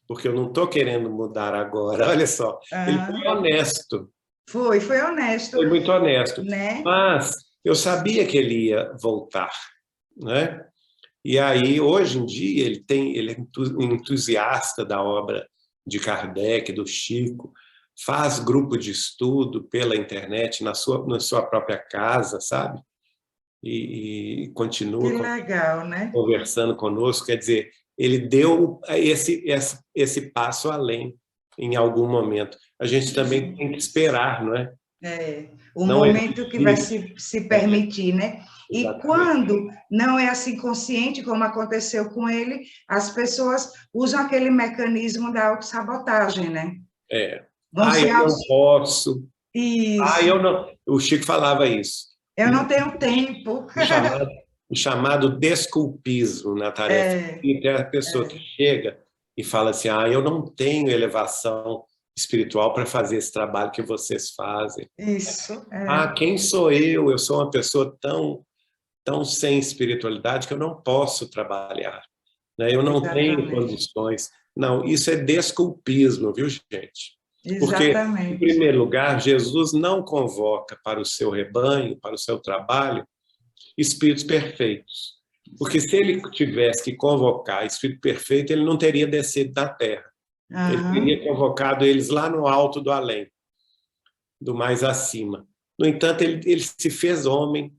porque eu não estou querendo mudar agora. Olha só, ele foi honesto. Foi honesto. Foi muito honesto. Né? Mas eu sabia que ele ia voltar, né? E aí, hoje em dia, ele é entusiasta da obra de Kardec, do Chico, faz grupo de estudo pela internet, na sua própria casa, sabe? E continua legal, né? conversando conosco. Quer dizer, ele deu esse passo além em algum momento. A gente também tem que esperar, não é? O momento que vai se permitir, né? E exatamente. Quando não é assim consciente, como aconteceu com ele, as pessoas usam aquele mecanismo da autossabotagem, né? Eu não posso. Isso. Eu não... O Chico falava isso. Eu não tenho tempo. O chamado desculpismo na tarefa. E tem a pessoa que chega e fala assim, eu não tenho elevação espiritual para fazer esse trabalho que vocês fazem. Isso. Quem sou eu? Eu sou uma pessoa tão sem espiritualidade que eu não posso trabalhar. Né? Eu não tenho condições. Não, isso é desculpismo, viu, gente? Porque, em primeiro lugar, Jesus não convoca para o seu rebanho, para o seu trabalho, espíritos perfeitos. Porque se ele tivesse que convocar espírito perfeito, ele não teria descido da terra. Ele teria convocado eles lá no alto do além, do mais acima. No entanto, ele se fez homem,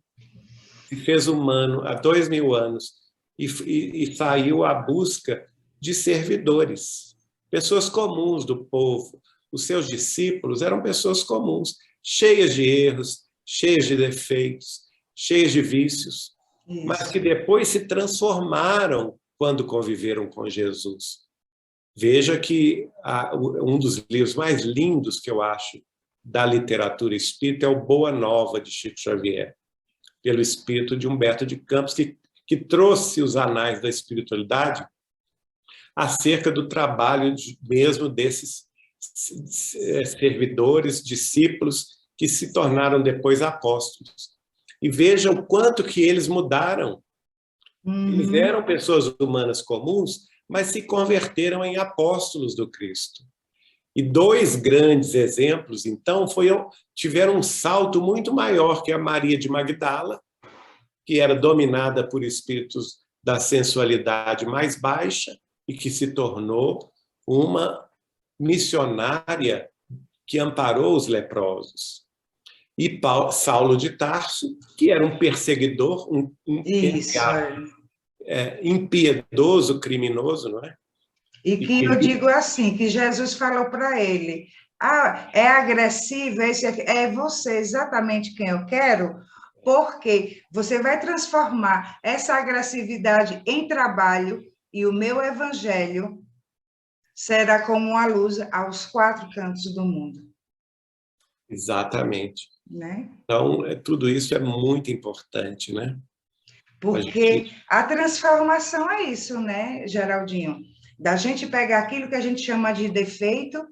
se fez humano há 2000 anos e saiu à busca de servidores, pessoas comuns do povo. Os seus discípulos eram pessoas comuns, cheias de erros, cheias de defeitos, cheias de vícios, mas que depois se transformaram quando conviveram com Jesus. Veja que um dos livros mais lindos que eu acho da literatura espírita é o Boa Nova, de Chico Xavier, pelo espírito de Humberto de Campos, que trouxe os anais da espiritualidade acerca do trabalho mesmo desses servidores, discípulos, que se tornaram depois apóstolos. E veja o quanto que eles mudaram. Eles Uhum. eram pessoas humanas comuns, mas se converteram em apóstolos do Cristo. E dois grandes exemplos, então, tiveram um salto muito maior que a Maria de Magdala, que era dominada por espíritos da sensualidade mais baixa e que se tornou uma missionária que amparou os leprosos. E Saulo de Tarso, que era um perseguidor, Isso. impiedoso, criminoso, não é? E que eu digo assim, que Jesus falou para ele, é agressivo, é você exatamente quem eu quero, porque você vai transformar essa agressividade em trabalho e o meu evangelho será como uma luz aos quatro cantos do mundo. Exatamente. Né? Então, tudo isso é muito importante, né? Porque a transformação é isso, né, Geraldinho? Da gente pegar aquilo que a gente chama de defeito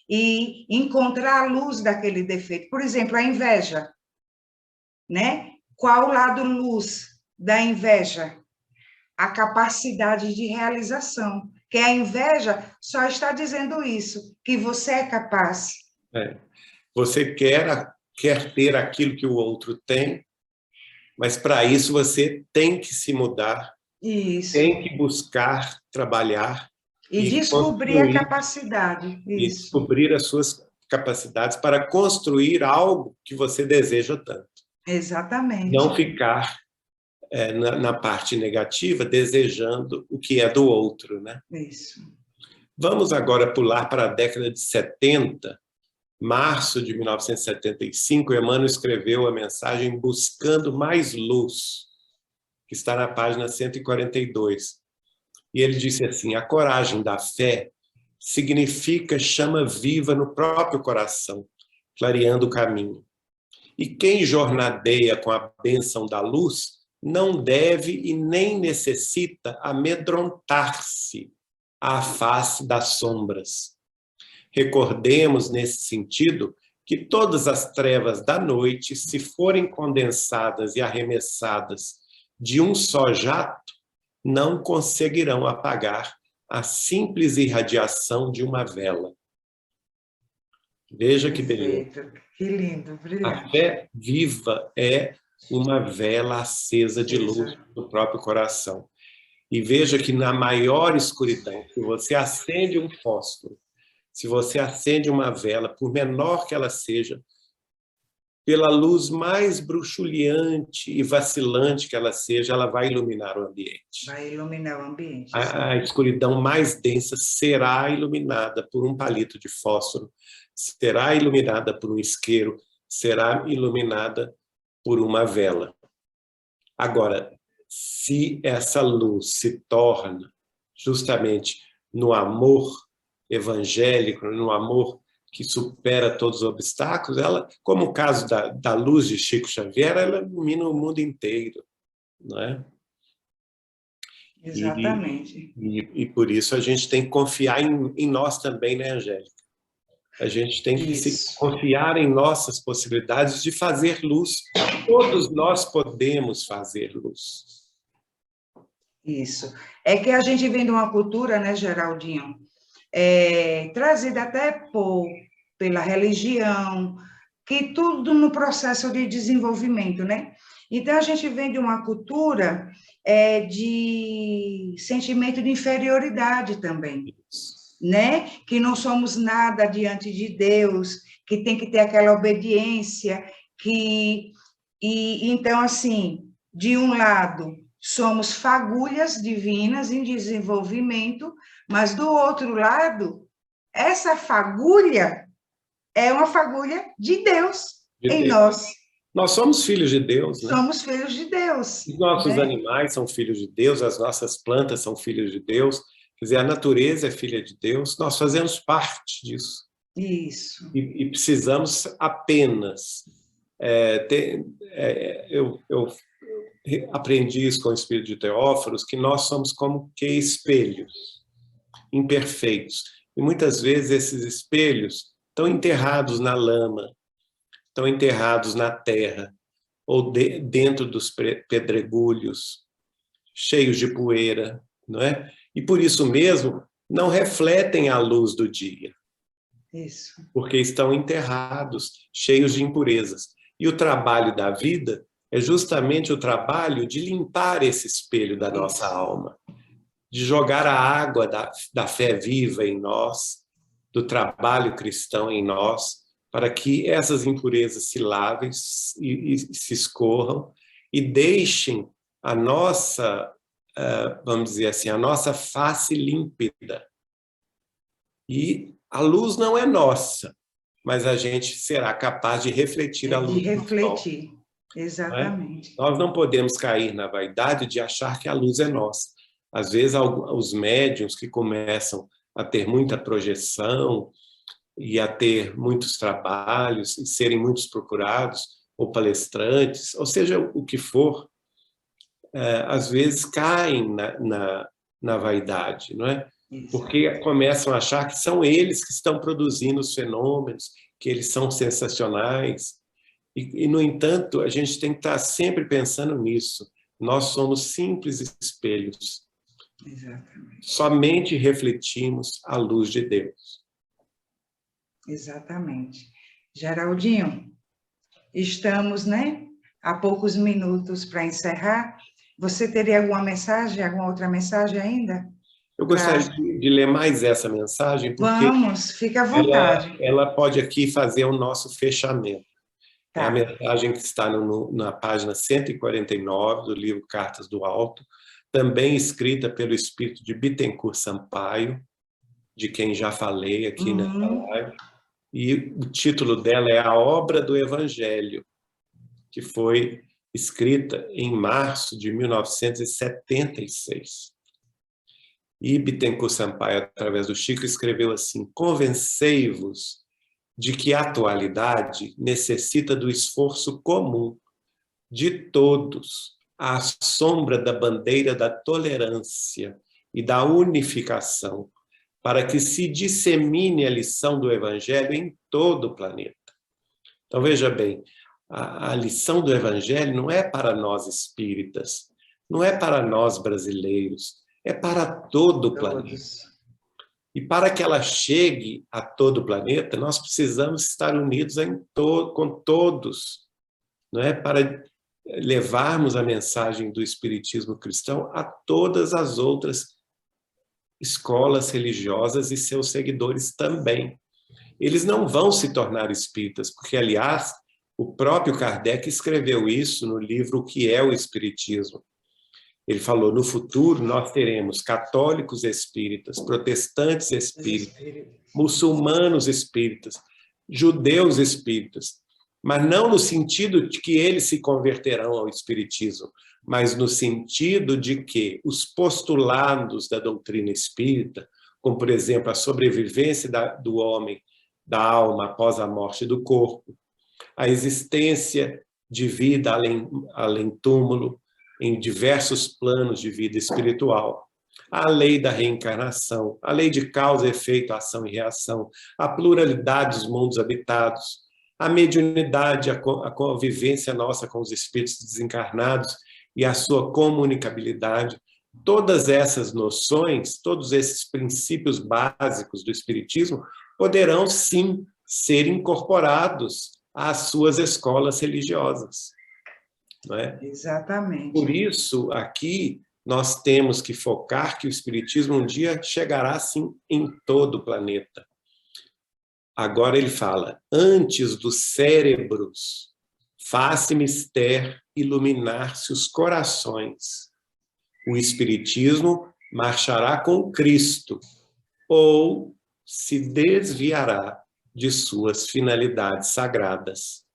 e encontrar a luz daquele defeito. Por exemplo, a inveja, né? Qual o lado luz da inveja? A capacidade de realização. Que a inveja só está dizendo isso, que você é capaz. Você quer ter aquilo que o outro tem, mas para isso você tem que se mudar, Isso. tem que buscar trabalhar e descobrir a capacidade. E Isso. descobrir as suas capacidades para construir algo que você deseja tanto. Exatamente. Não ficar na parte negativa, desejando o que é do outro, né? Isso. Vamos agora pular para a década de 70, março de 1975, Emmanuel escreveu a mensagem Buscando Mais Luz, que está na página 142. E ele disse assim: a coragem da fé significa chama viva no próprio coração, clareando o caminho. E quem jornadeia com a bênção da luz não deve e nem necessita amedrontar-se à face das sombras. Recordemos, nesse sentido, que todas as trevas da noite, se forem condensadas e arremessadas de um só jato, não conseguirão apagar a simples irradiação de uma vela. Veja que beleza. Que lindo, brilhante. A fé viva é uma vela acesa de luz no próprio coração. E veja que na maior escuridão, se você acende um fósforo, se você acende uma vela, por menor que ela seja, pela luz mais bruxuleante e vacilante que ela seja, ela vai iluminar o ambiente. Vai iluminar o ambiente. A escuridão mais densa será iluminada por um palito de fósforo, será iluminada por um isqueiro, será iluminada por uma vela. Agora, se essa luz se torna justamente no amor evangélico, no amor que supera todos os obstáculos, ela, como o caso da luz de Chico Xavier, ela ilumina o mundo inteiro, não é? Exatamente. E por isso a gente tem que confiar em nós também, né, Angélica? A gente tem que confiar em nossas possibilidades de fazer luz. Todos nós podemos fazer luz. Isso. É que a gente vem de uma cultura, né, Geraldinho, trazida até pela religião, que tudo no processo de desenvolvimento, né? Então, a gente vem de uma cultura de sentimento de inferioridade também, né? Que não somos nada diante de Deus, que tem que ter aquela obediência, então, assim, de um lado, somos fagulhas divinas em desenvolvimento, mas do outro lado, essa fagulha é uma fagulha de Deus em nós. Nós somos filhos de Deus, né? Somos filhos de Deus. Os nossos animais são filhos de Deus, as nossas plantas são filhos de Deus, quer dizer, a natureza é filha de Deus, nós fazemos parte disso. Isso. E precisamos apenas... eu aprendi isso com o Espírito de Teóforos, que nós somos como que espelhos imperfeitos. E muitas vezes esses espelhos estão enterrados na lama, estão enterrados na terra, ou dentro dos pedregulhos, cheios de poeira, não é? E por isso mesmo não refletem a luz do dia. Isso. Porque estão enterrados, cheios de impurezas. E o trabalho da vida é justamente o trabalho de limpar esse espelho da nossa alma, de jogar a água da fé viva em nós, do trabalho cristão em nós, para que essas impurezas se lavem e se escorram e deixem a nossa, vamos dizer assim, a nossa face límpida. E a luz não é nossa, mas a gente será capaz de refletir a luz de refletir, do sol, exatamente. Nós não podemos cair na vaidade de achar que a luz é nossa. Às vezes, os médiuns que começam a ter muita projeção e a ter muitos trabalhos e serem muitos procurados, ou palestrantes, ou seja, o que for, às vezes caem na vaidade, não é? Porque começam a achar que são eles que estão produzindo os fenômenos, que eles são sensacionais. E, no entanto, a gente tem que estar sempre pensando nisso. Nós somos simples espelhos. Exatamente. Somente refletimos a luz de Deus. Exatamente. Geraldinho, estamos, né, a poucos minutos para encerrar. Você teria alguma mensagem, alguma outra mensagem ainda? Eu gostaria de ler mais essa mensagem, porque vamos, fica à vontade. Ela pode aqui fazer o nosso fechamento. Tá. É a mensagem que está na página 149 do livro Cartas do Alto, também escrita pelo espírito de Bittencourt Sampaio, de quem já falei aqui nessa live. E o título dela é A Obra do Evangelho, que foi escrita em março de 1976. E Bittencourt Sampaio, através do Chico, escreveu assim: convencei-vos de que a atualidade necessita do esforço comum de todos à sombra da bandeira da tolerância e da unificação, para que se dissemine a lição do Evangelho em todo o planeta. Então, veja bem, a lição do Evangelho não é para nós espíritas, não é para nós brasileiros, é para todo o planeta. E para que ela chegue a todo o planeta, nós precisamos estar unidos com todos, não é? Para levarmos a mensagem do Espiritismo cristão a todas as outras escolas religiosas e seus seguidores também. Eles não vão se tornar espíritas, porque, aliás, o próprio Kardec escreveu isso no livro O que é o Espiritismo. Ele falou: no futuro nós teremos católicos espíritas, protestantes espíritas, muçulmanos espíritas, judeus espíritas, mas não no sentido de que eles se converterão ao espiritismo, mas no sentido de que os postulados da doutrina espírita, como, por exemplo, a sobrevivência do homem, da alma após a morte do corpo, a existência de vida além túmulo, em diversos planos de vida espiritual, a lei da reencarnação, a lei de causa, efeito, ação e reação, a pluralidade dos mundos habitados, a mediunidade, a convivência nossa com os espíritos desencarnados e a sua comunicabilidade. Todas essas noções, todos esses princípios básicos do espiritismo poderão, sim, ser incorporados às suas escolas religiosas. Não é? Exatamente. Por isso, aqui, nós temos que focar que o Espiritismo um dia chegará, sim, em todo o planeta. Agora ele fala: antes dos cérebros, faz-se mister iluminar-se os corações. O Espiritismo marchará com Cristo, ou se desviará de suas finalidades sagradas.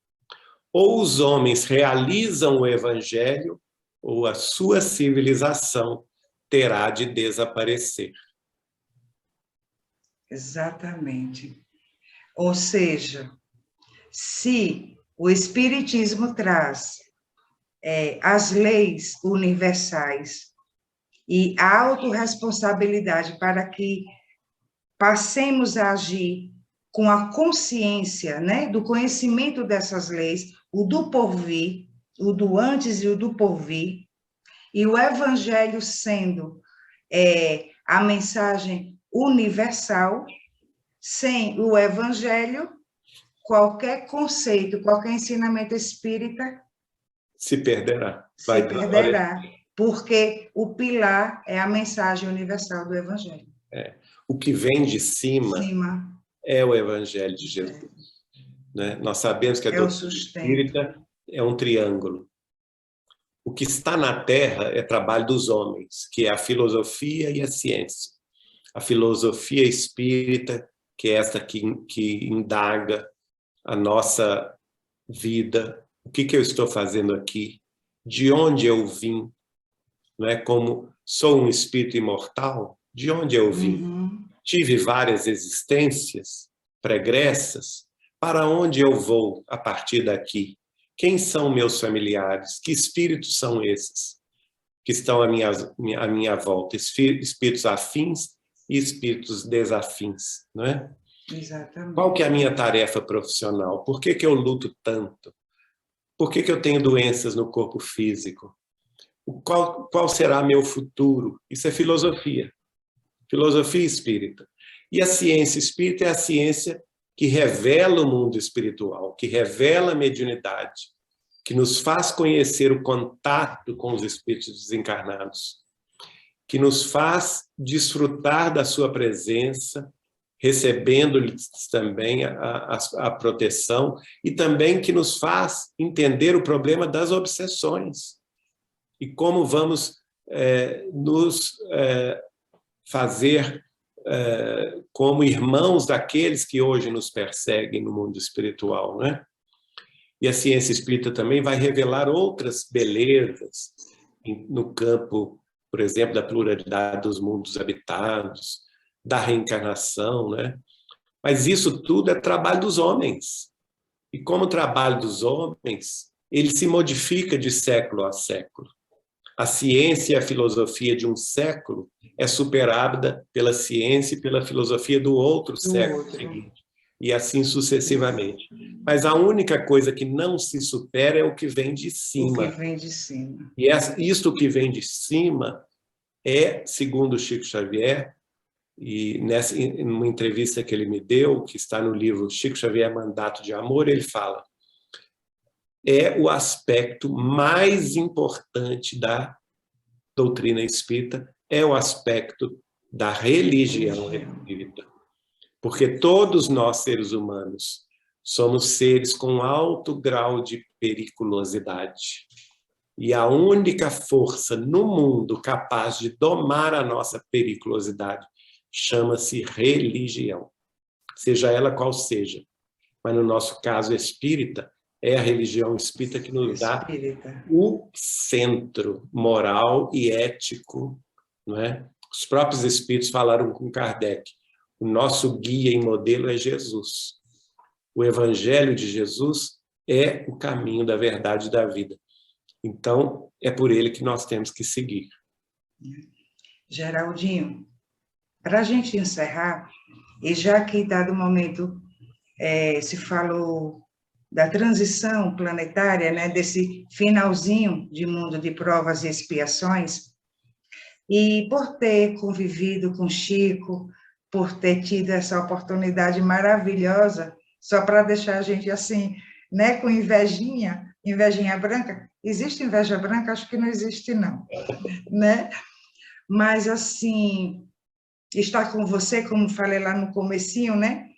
Ou os homens realizam o Evangelho, ou a sua civilização terá de desaparecer. Exatamente. Ou seja, se o Espiritismo traz as leis universais e a autorresponsabilidade para que passemos a agir com a consciência, né, do conhecimento dessas leis, o do porvir, o do antes e o do porvir, e o Evangelho sendo a mensagem universal. Sem o Evangelho, qualquer conceito, qualquer ensinamento espírita se perderá. Se perderá, porque o pilar é a mensagem universal do Evangelho. O que vem de cima é o Evangelho de Jesus. Né? Nós sabemos que a doutrina espírita é um triângulo. O que está na Terra é trabalho dos homens, que é a filosofia e a ciência. A filosofia espírita, que é essa que indaga a nossa vida, o que eu estou fazendo aqui, de onde eu vim, não é? Como sou um espírito imortal, de onde eu vim? Tive várias existências pregressas, para onde eu vou a partir daqui? Quem são meus familiares? Que espíritos são esses que estão à minha volta? Espíritos afins e espíritos desafins, não é? Exatamente. Qual que é a minha tarefa profissional? Por que eu luto tanto? Por que eu tenho doenças no corpo físico? Qual será meu futuro? Isso é filosofia espírita. E a ciência espírita é a ciência que revela o mundo espiritual, que revela a mediunidade, que nos faz conhecer o contato com os espíritos desencarnados, que nos faz desfrutar da sua presença, recebendo-lhes também a proteção, e também que nos faz entender o problema das obsessões e como vamos nos fazer como irmãos daqueles que hoje nos perseguem no mundo espiritual, né? E a ciência espírita também vai revelar outras belezas no campo, por exemplo, da pluralidade dos mundos habitados, da reencarnação, né? Mas isso tudo é trabalho dos homens. E como trabalho dos homens, ele se modifica de século a século. A ciência e a filosofia de um século é superada pela ciência e pela filosofia do outro século seguinte, e assim sucessivamente. Mas a única coisa que não se supera é o que vem de cima. O que vem de cima. E isto que vem de cima é, segundo Chico Xavier, e numa entrevista que ele me deu, que está no livro Chico Xavier, Mandato de Amor, ele fala: é o aspecto mais importante da doutrina espírita, é o aspecto da religião espírita. Porque todos nós, seres humanos, somos seres com alto grau de periculosidade. E a única força no mundo capaz de domar a nossa periculosidade chama-se religião, seja ela qual seja. Mas no nosso caso espírita, é a religião espírita que nos dá o centro moral e ético, não é? Os próprios espíritos falaram com Kardec: o nosso guia e modelo é Jesus. O Evangelho de Jesus é o caminho da verdade e da vida. Então, é por ele que nós temos que seguir. Geraldinho, para a gente encerrar, e já que, dado o momento, se falou da transição planetária, né, desse finalzinho de mundo de provas e expiações, e por ter convivido com Chico, por ter tido essa oportunidade maravilhosa, só para deixar a gente assim, né, com invejinha branca. Existe inveja branca? Acho que não existe, não, né? Mas, assim, estar com você, como falei lá no comecinho, né?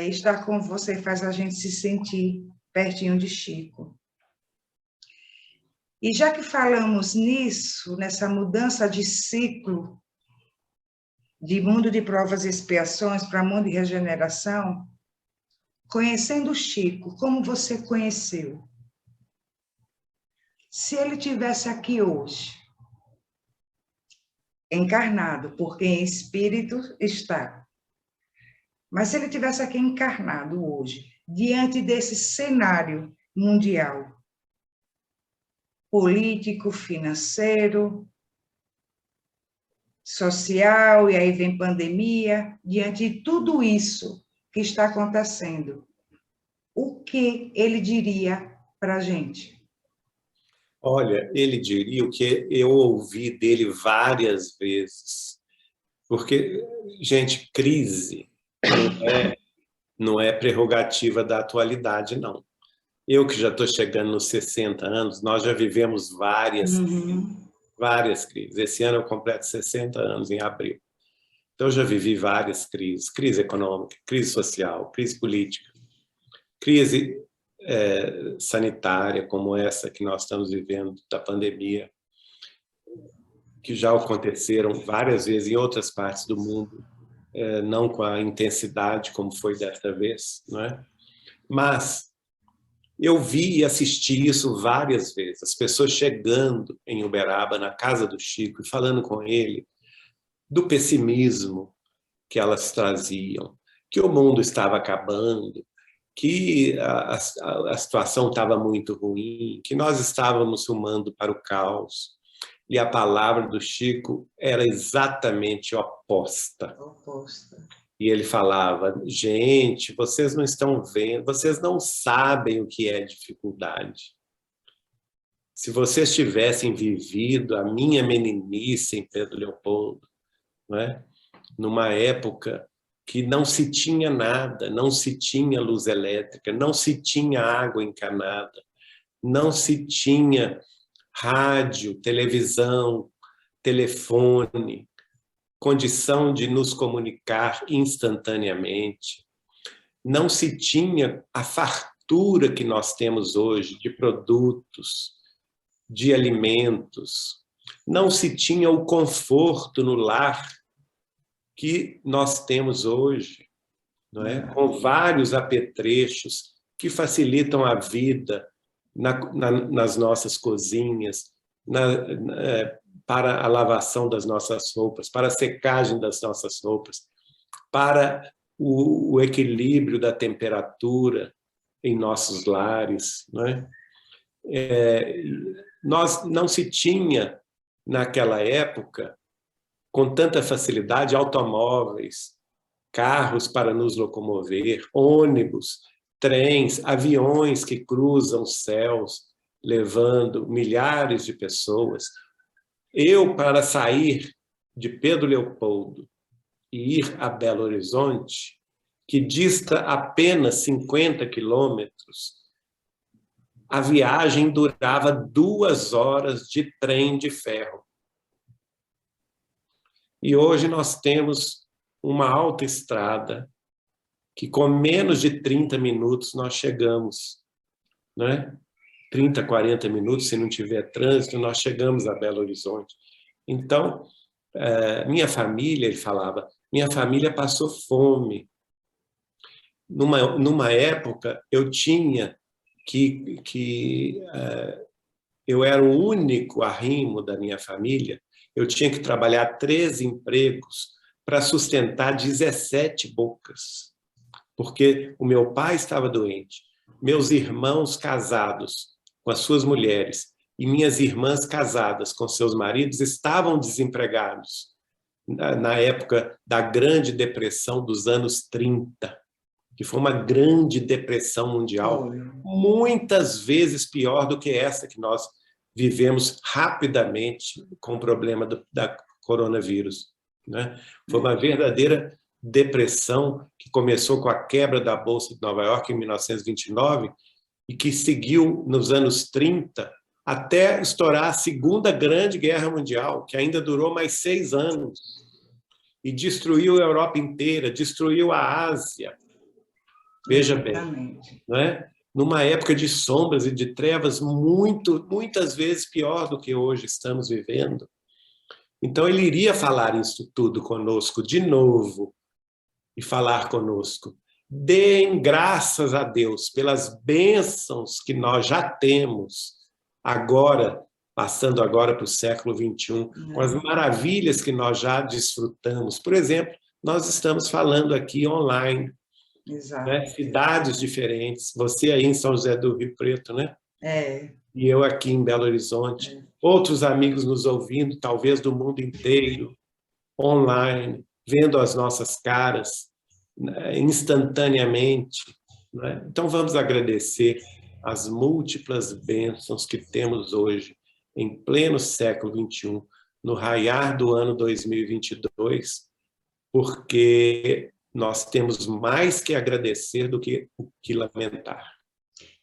Estar com você faz a gente se sentir pertinho de Chico. E já que falamos nisso, nessa mudança de ciclo, de mundo de provas e expiações para mundo de regeneração, conhecendo Chico, como você conheceu? Se ele tivesse aqui hoje, encarnado, porque em espírito está, mas se ele tivesse aqui encarnado hoje, diante desse cenário mundial, político, financeiro, social, e aí vem pandemia, diante de tudo isso que está acontecendo, o que ele diria para a gente? Olha, ele diria o que eu ouvi dele várias vezes. Porque, gente, crise não é prerrogativa da atualidade, não. Eu que já estou chegando nos 60 anos, nós já vivemos várias crises. Esse ano eu completo 60 anos, em abril. Então, eu já vivi várias crises. Crise econômica, crise social, crise política, crise sanitária, como essa que nós estamos vivendo, da pandemia, que já aconteceram várias vezes em outras partes do mundo, não com a intensidade como foi desta vez, não é? Mas eu vi e assisti isso várias vezes, as pessoas chegando em Uberaba, na casa do Chico, e falando com ele do pessimismo que elas traziam, que o mundo estava acabando, que a situação estava muito ruim, que nós estávamos rumando para o caos. E a palavra do Chico era exatamente oposta. E ele falava, gente, vocês não estão vendo, vocês não sabem o que é dificuldade. Se vocês tivessem vivido a minha meninice em Pedro Leopoldo, não é? Numa época que não se tinha nada, não se tinha luz elétrica, não se tinha água encanada, não se tinha rádio, televisão, telefone, condição de nos comunicar instantaneamente. Não se tinha a fartura que nós temos hoje de produtos, de alimentos. Não se tinha o conforto no lar que nós temos hoje, não é? Com vários apetrechos que facilitam a vida nas nossas cozinhas, para a lavação das nossas roupas, para a secagem das nossas roupas, para o equilíbrio da temperatura em nossos lares, não é? Nós não se tinha, naquela época, com tanta facilidade, automóveis, carros para nos locomover, ônibus, trens, aviões que cruzam os céus, levando milhares de pessoas. Eu, para sair de Pedro Leopoldo e ir a Belo Horizonte, que dista apenas 50 quilômetros, a viagem durava 2 horas de trem de ferro. E hoje nós temos uma autoestrada que com menos de 30 minutos nós chegamos, né? 30, 40 minutos, se não tiver trânsito, nós chegamos a Belo Horizonte. Então, minha família, ele falava, minha família passou fome. Numa época, eu tinha eu era o único arrimo da minha família, eu tinha que trabalhar 13 empregos para sustentar 17 bocas, porque o meu pai estava doente, meus irmãos casados com as suas mulheres e minhas irmãs casadas com seus maridos estavam desempregados na época da Grande Depressão dos anos 30, que foi uma grande depressão mundial, muitas vezes pior do que essa que nós vivemos rapidamente com o problema da coronavírus, né? Foi uma verdadeira depressão que começou com a quebra da Bolsa de Nova York em 1929 e que seguiu nos anos 30 até estourar a Segunda Grande Guerra Mundial, que ainda durou mais 6 anos e destruiu a Europa inteira, destruiu a Ásia. Veja bem, não é? Numa época de sombras e de trevas muitas vezes pior do que hoje estamos vivendo. Então, ele iria falar isso tudo conosco de novo e falar conosco. Deem graças a Deus pelas bênçãos que nós já temos agora, passando agora para o século XXI, com as maravilhas que nós já desfrutamos. Por exemplo, nós estamos falando aqui online, né? Cidades diferentes, você aí em São José do Rio Preto, né? E eu aqui em Belo Horizonte, outros amigos nos ouvindo, talvez do mundo inteiro, online, vendo as nossas caras, né, instantaneamente, né? Então vamos agradecer as múltiplas bênçãos que temos hoje, em pleno século XXI, no raiar do ano 2022, porque nós temos mais que agradecer do que o que lamentar.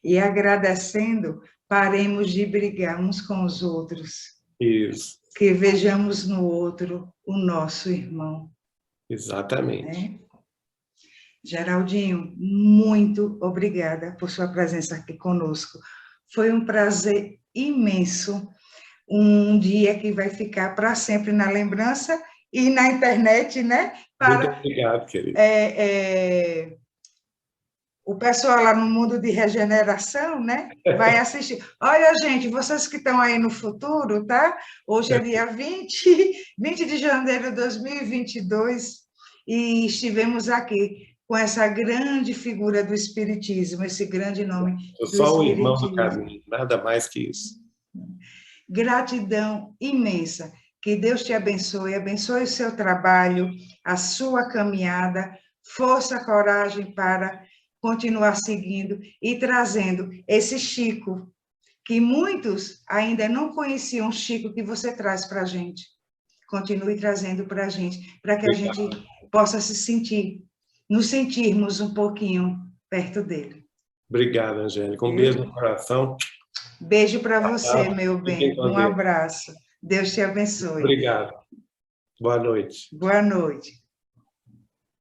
E agradecendo, paremos de brigar uns com os outros. Isso. Que vejamos no outro o nosso irmão. Exatamente. Né? Geraldinho, muito obrigada por sua presença aqui conosco. Foi um prazer imenso, um dia que vai ficar para sempre na lembrança e na internet, né? Muito obrigado, querido. O pessoal lá no mundo de regeneração, né? Vai assistir. Olha, gente, vocês que estão aí no futuro, tá? Hoje é dia 20 de janeiro de 2022, e estivemos aqui com essa grande figura do Espiritismo, esse grande nome do Espiritismo. Só o irmão do caminho, nada mais que isso. Gratidão imensa. Que Deus te abençoe, abençoe o seu trabalho, a sua caminhada, força, coragem para continuar seguindo e trazendo esse Chico, que muitos ainda não conheciam o Chico que você traz para a gente. Continue trazendo para a gente, para que a gente possa nos sentirmos um pouquinho perto dele. Obrigado, Angélica. Um beijo no coração. Beijo para você, meu bem. Um abraço. Deus te abençoe. Obrigado. Boa noite. Boa noite.